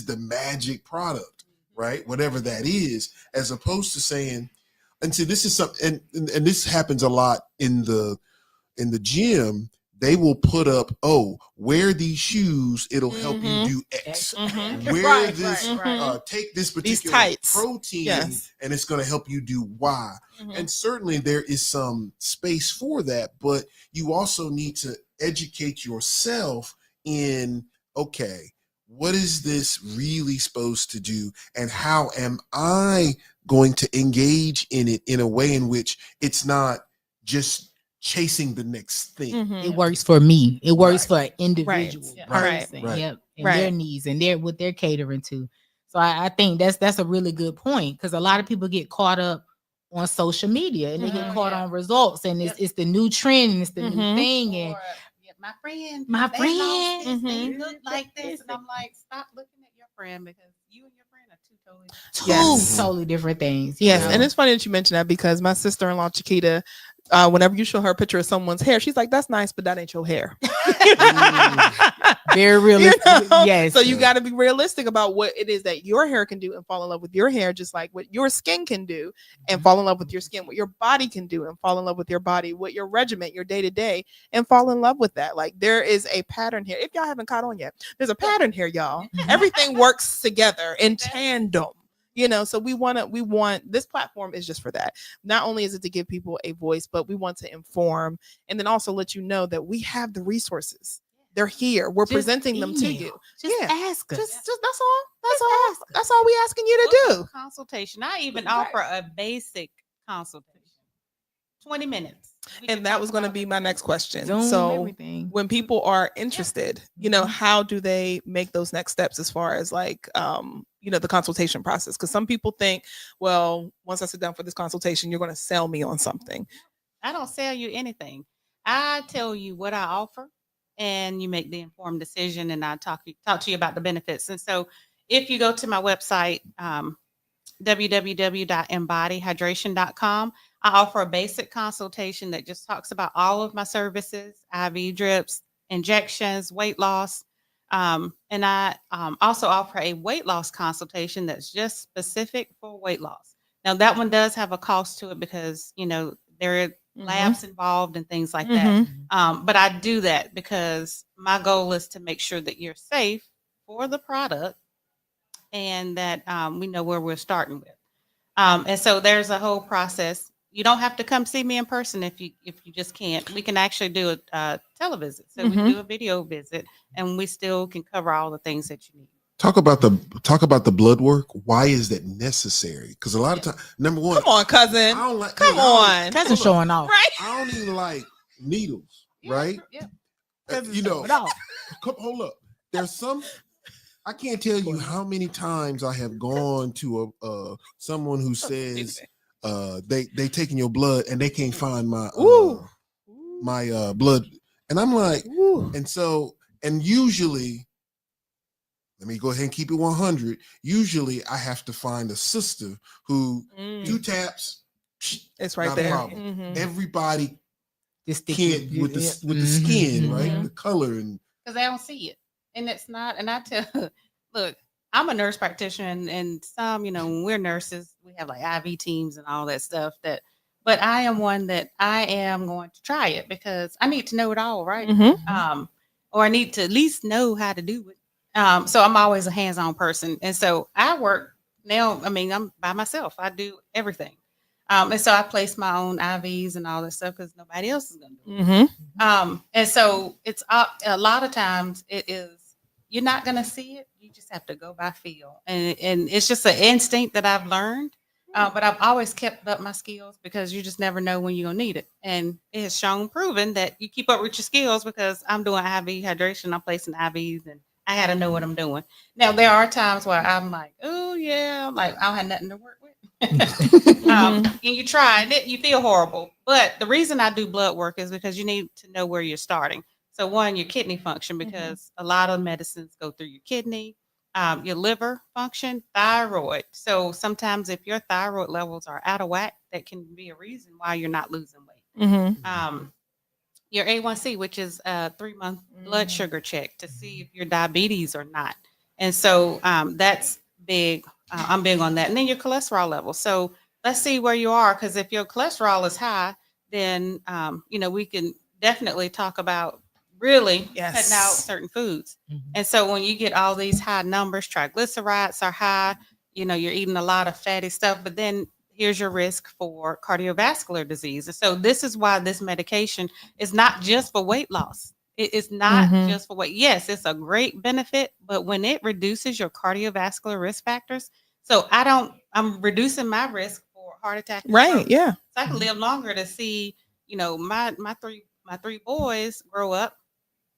[SPEAKER 2] the magic product, right? Whatever that is, as opposed to saying, and so this is something, and this happens a lot in the gym. They will put up, wear these shoes, it'll help you do X. Wear this, take this particular protein, and it's going to help you do Y. And certainly there is some space for that, but you also need to educate yourself in, okay, what is this really supposed to do? And how am I going to engage in it in a way in which it's not just chasing the next thing.
[SPEAKER 7] It works for me. It works for an individual person.
[SPEAKER 2] Right.
[SPEAKER 7] Yep. And their needs and what they're catering to. So I think that's a really good point, because a lot of people get caught up on social media and they get caught on results, and it's the new trend and it's the new thing. And
[SPEAKER 6] my friend,
[SPEAKER 7] they
[SPEAKER 6] look like this, and I'm like, stop looking at your friend, because you and your friend are
[SPEAKER 7] totally different things.
[SPEAKER 1] Yes, and it's funny that you mentioned that, because my sister-in-law Chiquita, whenever you show her a picture of someone's hair, she's like, "That's nice, but that ain't your hair."
[SPEAKER 7] Very realistic. Yes.
[SPEAKER 1] So you got to be realistic about what it is that your hair can do and fall in love with your hair, just like what your skin can do and fall in love with your skin, what your body can do and fall in love with your body, what your regimen, your day-to-day, and fall in love with that. Like, there is a pattern here. If y'all haven't caught on yet, there's a pattern here, y'all. Everything works together in tandem. You know, so we want this platform is just for that. Not only is it to give people a voice, but we want to inform, and then also let you know that we have the resources. They're here. We're presenting them to you.
[SPEAKER 7] Just ask us.
[SPEAKER 1] Just that's all. That's all we asking you to do.
[SPEAKER 6] Consultation. I even offer a basic consultation. 20 minutes.
[SPEAKER 1] And that was going to be my next question.
[SPEAKER 7] Zoom,
[SPEAKER 1] so
[SPEAKER 7] everything.
[SPEAKER 1] When people are interested, you know, how do they make those next steps as far as like, you know, the consultation process? Because some people think, well, once I sit down for this consultation, you're going to sell me on something.
[SPEAKER 6] I don't sell you anything. I tell you what I offer, and you make the informed decision, and I talk to you about the benefits. And so if you go to my website, www.embodihydration.com, I offer a basic consultation that just talks about all of my services, IV drips, injections, weight loss. And I also offer a weight loss consultation that's just specific for weight loss. Now, that one does have a cost to it, because, you know, there are labs involved and things like that. But I do that because my goal is to make sure that you're safe for the product, and that we know where we're starting with. And so there's a whole process. you don't have to come see me in person if you just can't. We can actually do a televisit. So we can do a video visit, and we still can cover all the things that you need.
[SPEAKER 2] Talk about the blood work. Why is that necessary? Because a lot of times, number one,
[SPEAKER 1] Come on, cousin.
[SPEAKER 2] I don't like.
[SPEAKER 1] Come on,
[SPEAKER 7] cousin showing off.
[SPEAKER 1] right?
[SPEAKER 2] I don't even like needles, right?
[SPEAKER 6] Yeah.
[SPEAKER 2] You know, hold up. There's some. I can't tell you how many times I have gone to someone who says they taking your blood and they can't find my my blood, and I'm like, and usually. Let me go ahead and keep it 100. Usually, I have to find a sister who 2 taps.
[SPEAKER 1] It's right
[SPEAKER 2] not
[SPEAKER 1] there.
[SPEAKER 2] a problem. Everybody
[SPEAKER 7] This
[SPEAKER 2] can't with the skin, right? The color and
[SPEAKER 6] Because they don't see it, and it's not. And I tell, look, I'm a nurse practitioner, and some, when we're nurses, we have like IV teams and all that stuff. But I am one that I am going to try it because I need to know it all, right? Or I need to at least know how to do it. So I'm always a hands-on person. And so I work now. I mean, I'm by myself. I do everything. And so I place my own IVs and all that stuff because nobody else is going to do it. And so it's a lot of times you're not going to see it. You just have to go by feel. And it's just an instinct that I've learned. But I've always kept up my skills because you just never know when you're going to need it. And it has proven that you keep up with your skills because I'm doing IV hydration. I'm placing IVs and I got to know what I'm doing. Now, there are times where I'm like, oh, yeah, like I don't have nothing to work with. And you try and you feel horrible. But the reason I do blood work is because you need to know where you're starting. So one, your kidney function, because a lot of medicines go through your kidney, your liver function, thyroid. So sometimes if your thyroid levels are out of whack, that can be a reason why you're not losing weight. Your A1C, which is a 3-month blood sugar check to see if you're diabetes or not. And so that's big. I'm big on that. And then your cholesterol level. So let's see where you are. Because if your cholesterol is high, then, we can definitely talk about really cutting out certain foods. And so when you get all these high numbers, triglycerides are high, you're eating a lot of fatty stuff, but then here's your risk for cardiovascular disease. And so this is why this medication is not just for weight loss. It is not just for weight. Yes, it's a great benefit, but when it reduces your cardiovascular risk factors, so I'm reducing my risk for heart attack.
[SPEAKER 1] Right.
[SPEAKER 6] Stroke.
[SPEAKER 1] Yeah.
[SPEAKER 6] So I can live longer to see, my three boys grow up,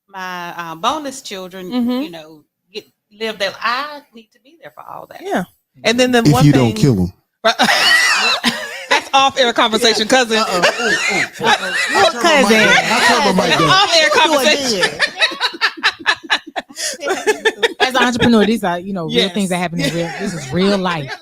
[SPEAKER 6] my bonus children, live their. I need to be there for all that.
[SPEAKER 1] Yeah. And then the
[SPEAKER 2] if
[SPEAKER 1] one
[SPEAKER 2] you
[SPEAKER 1] thing,
[SPEAKER 2] don't kill them.
[SPEAKER 1] That's off-air conversation, cousin.
[SPEAKER 7] Cousin.
[SPEAKER 2] I turned my mic down.
[SPEAKER 1] Off-air conversation.
[SPEAKER 7] As an entrepreneur, these are real things that happen in real. This is real life.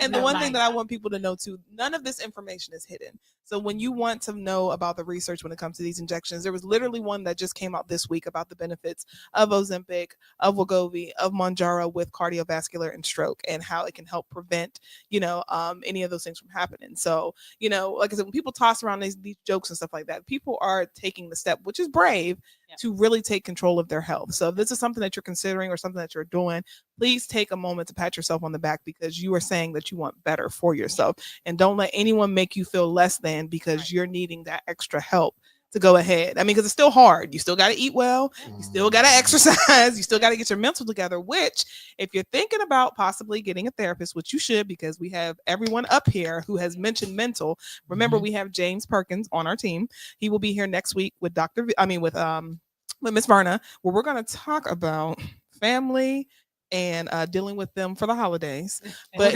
[SPEAKER 1] And the one thing that I want people to know too, none of this information is hidden. So when you want to know about the research when it comes to these injections, there was literally one that just came out this week about the benefits of Ozempic, of Wegovy, of Mounjaro with cardiovascular and stroke, and how it can help prevent, any of those things from happening. So, like I said, when people toss around these jokes and stuff like that, people are taking the step, which is brave, to really take control of their health. So if this is something that you're considering or something that you're doing, please take a moment to pat yourself on the back because you are saying that you want better for yourself. And don't let anyone make you feel less than because you're needing that extra help to go ahead. I mean, because it's still hard. You still got to eat well. You still got to exercise. You still got to get your mental together, which if you're thinking about possibly getting a therapist, which you should, because we have everyone up here who has mentioned mental. Remember, we have James Perkins on our team. He will be here next week with Miss Verna, where we're going to talk about family and dealing with them for the holidays. But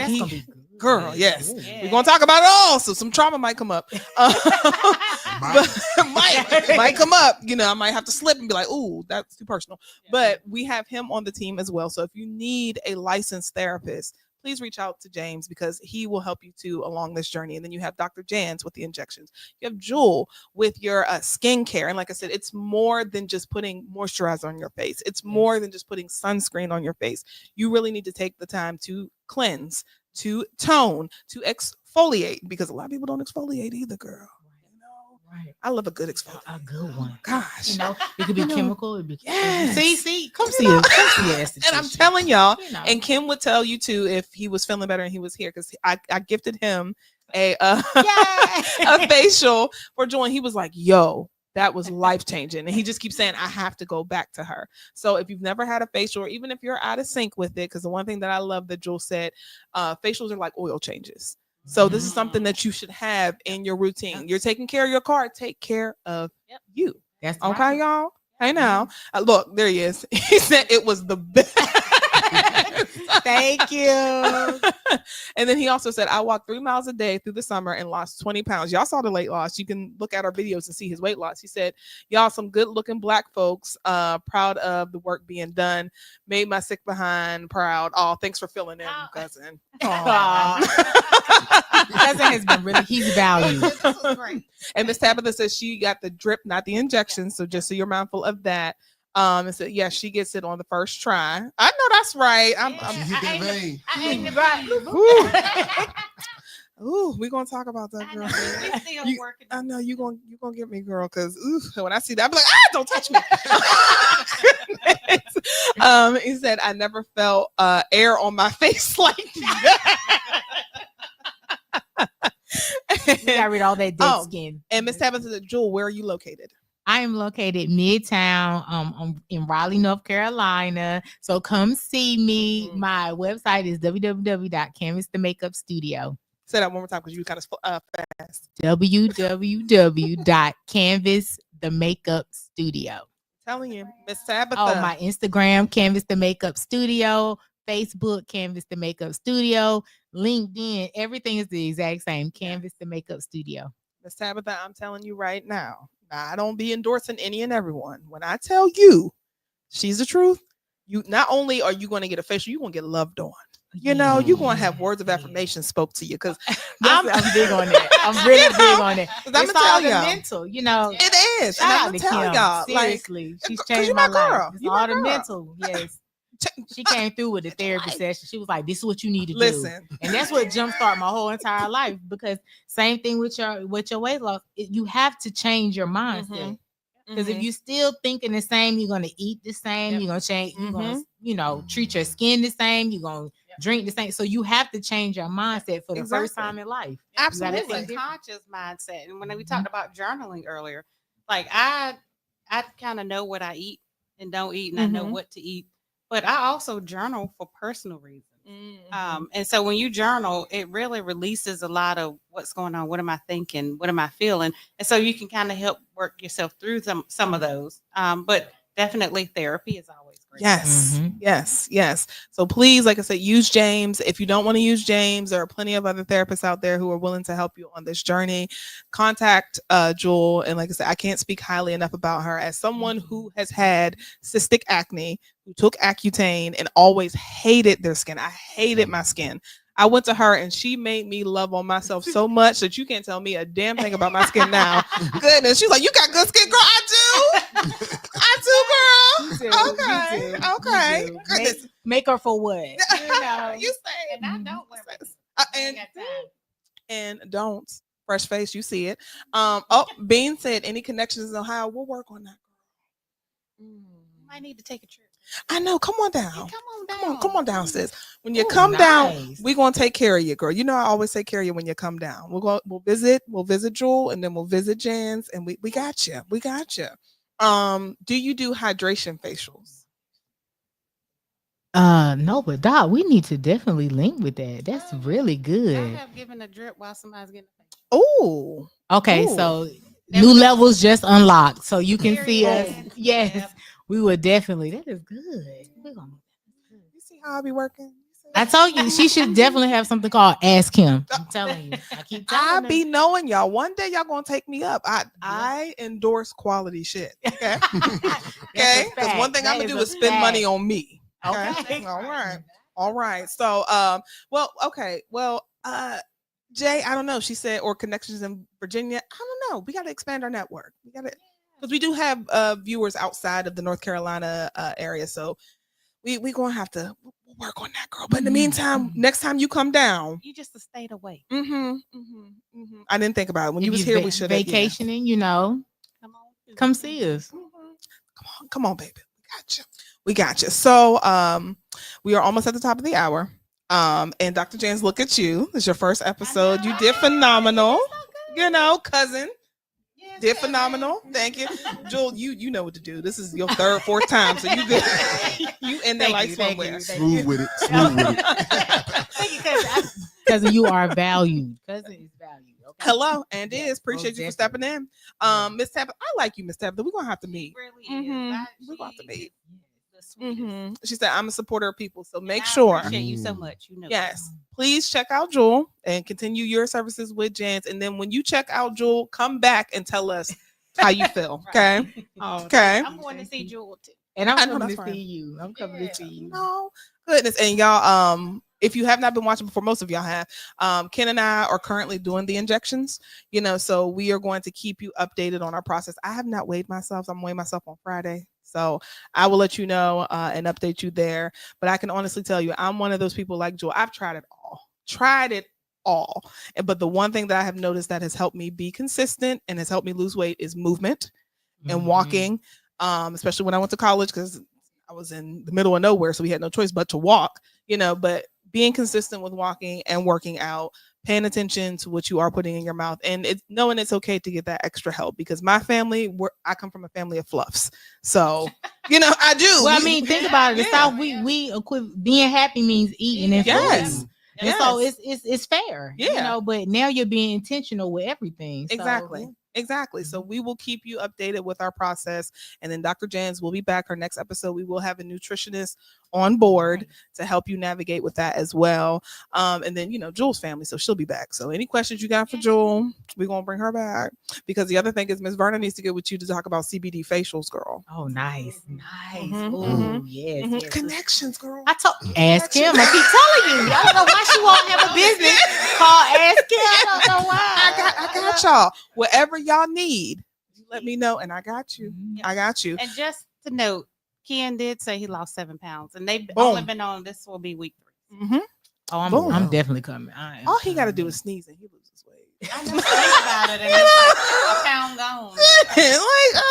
[SPEAKER 1] girl, yes, we're gonna talk about it all. So some trauma might come up. might come up. I might have to slip and be like, "Ooh, that's too personal." But we have him on the team as well. So if you need a licensed therapist, please reach out to James because he will help you too along this journey. And then you have Dr. Janze with the injections. You have Jewel with your skincare. And like I said, it's more than just putting moisturizer on your face. It's more than just putting sunscreen on your face. You really need to take the time to cleanse, to tone, to exfoliate, because a lot of people don't exfoliate either, girl.
[SPEAKER 7] Right.
[SPEAKER 1] I love a good exfoliate.
[SPEAKER 7] A good one.
[SPEAKER 1] Gosh.
[SPEAKER 7] It could be chemical. It be
[SPEAKER 1] see,
[SPEAKER 7] come see us.
[SPEAKER 1] And I'm telling y'all, and Kim would tell you too if he was feeling better and he was here, because I gifted him a
[SPEAKER 7] Yay!
[SPEAKER 1] facial for Jewel, and he was like, "Yo, that was life changing." And he just keeps saying, "I have to go back to her." So if you've never had a facial, or even if you're out of sync with it, because the one thing that I love that Jewel said, facials are like oil changes. So this is something that you should have in your routine. You're taking care of your car, take care of you.
[SPEAKER 7] That's
[SPEAKER 1] Okay,
[SPEAKER 7] right.
[SPEAKER 1] y'all. Hey now, look, there he is. He said it was the best.
[SPEAKER 7] Thank you.
[SPEAKER 1] And then he also said, I walked 3 miles a day through the summer and lost 20 pounds. Y'all saw the weight loss. You can look at our videos and see his weight loss. He said, y'all, some good looking Black folks, proud of the work being done. Made my sick behind proud. Oh, thanks for filling in, cousin.
[SPEAKER 7] Cousin has been really, he's valued.
[SPEAKER 6] This was great.
[SPEAKER 1] And Miss Tabitha says she got the drip, not the injection. So just so you're mindful of that. And so yeah, she gets it on the first try. I know that's right.
[SPEAKER 2] She hit that vein.
[SPEAKER 6] I ain't right.
[SPEAKER 1] Ooh, we're gonna talk about that, girl.
[SPEAKER 6] We still working.
[SPEAKER 1] I know you gonna get me, girl, because when I see that, I'm like, don't touch me. He said, I never felt air on my face like that.
[SPEAKER 7] We got rid of all that dead skin.
[SPEAKER 1] And Miss Tabitha said, Jewel, where are you located?
[SPEAKER 7] I am located Midtown, in Raleigh, North Carolina. So come see me. My website is www.canvasthemakeupstudio.
[SPEAKER 1] Say that one more time because you kind of fast.
[SPEAKER 7] www.canvasthemakeupstudio.
[SPEAKER 1] Telling you, Miss Tabitha.
[SPEAKER 7] Oh, my Instagram, Canvas the Makeup Studio. Facebook, Canvas the Makeup Studio. LinkedIn, everything is the exact same. Canvas the Makeup Studio.
[SPEAKER 1] Miss Tabitha, I'm telling you right now. I don't be endorsing any and everyone. When I tell you she's the truth, you not only are you going to get a facial, you're going to get loved on. You know, you're going to have words of affirmation spoke to you because
[SPEAKER 7] I'm big on that. I'm really big on it.
[SPEAKER 1] I'm going to
[SPEAKER 7] It's all
[SPEAKER 1] tell
[SPEAKER 7] the
[SPEAKER 1] y'all.
[SPEAKER 7] mental, you know.
[SPEAKER 1] It is.
[SPEAKER 7] Shout
[SPEAKER 1] And
[SPEAKER 7] out
[SPEAKER 1] I'm
[SPEAKER 7] to
[SPEAKER 1] going to tell
[SPEAKER 7] Kim.
[SPEAKER 1] y'all.
[SPEAKER 7] Seriously, she's
[SPEAKER 1] 'cause
[SPEAKER 7] changed
[SPEAKER 1] you
[SPEAKER 7] my
[SPEAKER 1] my girl.
[SPEAKER 7] life. It's
[SPEAKER 1] You
[SPEAKER 7] all
[SPEAKER 1] my
[SPEAKER 7] the
[SPEAKER 1] girl.
[SPEAKER 7] mental. Yes. She came through with the therapy session. She was like, this is what you need to
[SPEAKER 1] Listen.
[SPEAKER 7] do. And that's what jumpstarted my whole entire life, because same thing with your weight loss. You have to change your mindset. Because if you're still thinking the same, you're going to eat the same. You're going to change. You're going to, treat your skin the same. You're going to drink the same. So you have to change your mindset for the first time in life.
[SPEAKER 1] Absolutely.
[SPEAKER 6] It's a conscious mindset. And when we talked about journaling earlier, like I kind of know what I eat and don't eat, and I know what to eat. But I also journal for personal reasons. And so when you journal, it really releases a lot of what's going on. What am I thinking? What am I feeling? And so you can kind of help work yourself through some of those. But definitely therapy is always great.
[SPEAKER 1] Yes, yes. So please, like I said, use James. If you don't want to use James, there are plenty of other therapists out there who are willing to help you on this journey. Contact Jewel. And like I said, I can't speak highly enough about her as someone who has had cystic acne, who took Accutane and always hated their skin. I hated my skin. I went to her and she made me love on myself so much that you can't tell me a damn thing about my skin now. Goodness. She's like, you got good skin, girl. I do. I do, girl. Okay. Okay. Goodness.
[SPEAKER 7] Make her for what?
[SPEAKER 1] You say
[SPEAKER 6] And I don't wear
[SPEAKER 1] and don't. Fresh face, you see it. Bean said, any connections in Ohio? We'll work on that, girl.
[SPEAKER 6] You might need to take a trip.
[SPEAKER 1] I know. Come on down.
[SPEAKER 6] Come on down.
[SPEAKER 1] Come on down, sis. When you come down, we're gonna take care of you, girl. You know I always take care of you when you come down. We'll visit Jewel, and then we'll visit Jan's, and we got you. We got you. Do you do hydration facials?
[SPEAKER 7] No, but Doc, we need to definitely link with that. That's really good.
[SPEAKER 6] I have given a drip while somebody's getting a facial.
[SPEAKER 1] Oh.
[SPEAKER 7] Okay,
[SPEAKER 1] Ooh.
[SPEAKER 7] so new levels just unlocked, so you can see us.
[SPEAKER 6] Period.
[SPEAKER 7] Yes,
[SPEAKER 6] Yep.
[SPEAKER 7] we would definitely. That is good.
[SPEAKER 1] You see how I be working?
[SPEAKER 7] I told you she should definitely have something called Ask Him. I'm telling you. I keep telling
[SPEAKER 1] I be knowing y'all. One day y'all gonna take me up. I endorse quality shit. Okay. Okay. Because one thing I'm gonna do is spend money on me.
[SPEAKER 7] Okay.
[SPEAKER 1] All right. So okay. Well, Jay, I don't know. She said, or connections in Virginia. I don't know. We gotta expand our network. We gotta, because we do have viewers outside of the North Carolina area. So we gonna have to work on that, girl. But in the meantime, next time you come down,
[SPEAKER 6] You just a state away.
[SPEAKER 1] I didn't think about it. When you was here, we should have
[SPEAKER 7] vacationing,
[SPEAKER 6] Come on.
[SPEAKER 7] come see us.
[SPEAKER 1] Come on, baby. We got you. So we are almost at the top of the hour. And Dr. Janze, look at you. It's your first episode. You did phenomenal. You know, cousin. Did phenomenal. Thank you. Jewel, you know what to do. This is your third, fourth time. So you good. You in there like swimwear.
[SPEAKER 2] Smooth with it. Smooth with it.
[SPEAKER 7] Thank you, cousin. You are valued. Cousin is valued. Okay?
[SPEAKER 1] Hello, and
[SPEAKER 7] Yeah,
[SPEAKER 1] is. Appreciate you for stepping in. Miss Tabitha, I like you, Miss Tabitha. We're going to have to meet.
[SPEAKER 6] Really
[SPEAKER 1] We're going to have to meet.
[SPEAKER 6] the sweetest.
[SPEAKER 1] She said, I'm a supporter of people. So make
[SPEAKER 6] I
[SPEAKER 1] sure.
[SPEAKER 6] appreciate you so much. You know.
[SPEAKER 1] Yes. Please check out Jewel and continue your services with Janze. And then when you check out Jewel, come back and tell us how you feel. Okay. Okay.
[SPEAKER 6] I'm going to see Jewel too.
[SPEAKER 7] And I'm
[SPEAKER 1] I know
[SPEAKER 7] coming
[SPEAKER 1] that's
[SPEAKER 7] to
[SPEAKER 1] right.
[SPEAKER 7] see you. I'm coming to see you.
[SPEAKER 1] No goodness. And y'all, if you have not been watching before, most of y'all have, Ken and I are currently doing the injections, so we are going to keep you updated on our process. I have not weighed myself. I'm weighing myself on Friday. So I will let you know and update you there. But I can honestly tell you, I'm one of those people like Jewel. I've tried it all. But the one thing that I have noticed that has helped me be consistent and has helped me lose weight is movement and walking, especially when I went to college, because I was in the middle of nowhere, so we had no choice but to walk, but being consistent with walking and working out, paying attention to what you are putting in your mouth, and knowing it's okay to get that extra help, because my family, I come from a family of fluffs. So, I do.
[SPEAKER 7] Well, I mean, think about it. The South, we equip being happy means eating and
[SPEAKER 1] Yes.
[SPEAKER 7] food. And so it's fair,
[SPEAKER 1] Yeah.
[SPEAKER 7] but now you're being intentional with everything. So,
[SPEAKER 1] Exactly. So we will keep you updated with our process. And then Dr. Janze will be back. Her next episode, we will have a nutritionist on board to help you navigate with that as well. And then, Jewel's family, so she'll be back. So any questions you got for Jewel, we're going to bring her back. Because the other thing is Miss Verna needs to get with you to talk about CBD facials, girl.
[SPEAKER 7] Oh, nice.
[SPEAKER 1] Mhm.
[SPEAKER 7] Oh, yes, yes.
[SPEAKER 1] Connections, girl.
[SPEAKER 7] Ask him. I keep telling you. I don't know why she won't have a business called Ask Him. I don't know why.
[SPEAKER 1] I got y'all. Whatever y'all need, you let me know, and I got you. I got you.
[SPEAKER 6] And just to note, Ken did say he lost 7 pounds, and they've
[SPEAKER 1] Boom.
[SPEAKER 6] only been on. This will be week 3.
[SPEAKER 7] Oh,
[SPEAKER 1] Boom.
[SPEAKER 7] I'm definitely coming.
[SPEAKER 1] All he got to do is sneeze and he loses weight.
[SPEAKER 6] I never think about it, and it's like a pound gone.
[SPEAKER 1] Like,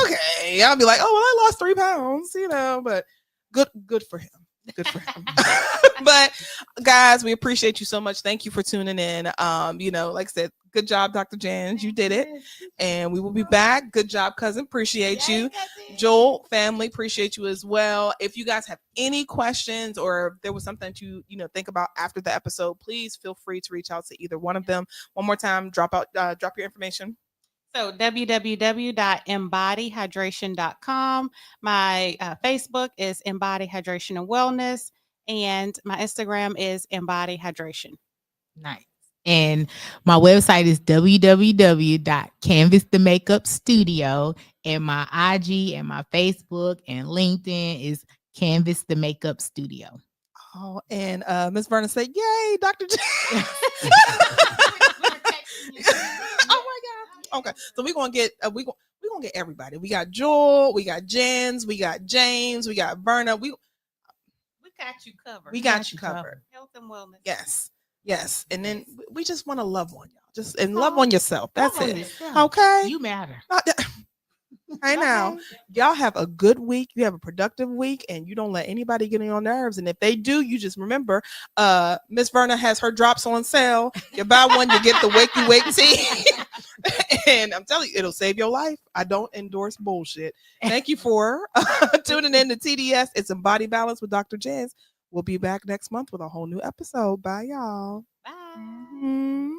[SPEAKER 1] okay, I'll be like, oh well, I lost 3 pounds, but good for him. Good for him. But guys, we appreciate you so much. Thank you for tuning in. Like I said, good job, Dr. Janze. You did it. And we will be back. Good job, cousin. Appreciate you. Joel family, appreciate you as well. If you guys have any questions, or if there was something to think about after the episode, please feel free to reach out to either one of them. One more time, drop your information.
[SPEAKER 6] So www.embodihydration.com. My Facebook is Embodi Hydration and Wellness, and my Instagram is Embodi Hydration.
[SPEAKER 7] Nice. And my website is www.canvasthemakeupstudio, and my IG and my Facebook and LinkedIn is Canvas the Makeup Studio.
[SPEAKER 1] Oh, and Miss Verna said, "Yay, Dr. Janze." Oh my God. Okay, so we're gonna get get everybody. We got Jewel, we got Janze, we got James, we got Verna. We
[SPEAKER 6] got you covered.
[SPEAKER 1] We got you covered.
[SPEAKER 6] Health and wellness.
[SPEAKER 1] Yes. And then we just want to love on y'all. Love on yourself. That's it.
[SPEAKER 7] Yourself.
[SPEAKER 1] Okay.
[SPEAKER 7] You matter.
[SPEAKER 1] I know. Y'all have a good week. You have a productive week, and you don't let anybody get on your nerves. And if they do, you just remember, Miss Verna has her drops on sale. You buy one, you get the Wakey Wake tea. And I'm telling you, it'll save your life. I don't endorse bullshit. Thank you for tuning in to TDS. It's Embodi Balance with Dr. Janze. We'll be back next month with a whole new episode. Bye, y'all.
[SPEAKER 6] Bye.
[SPEAKER 1] Mm-hmm.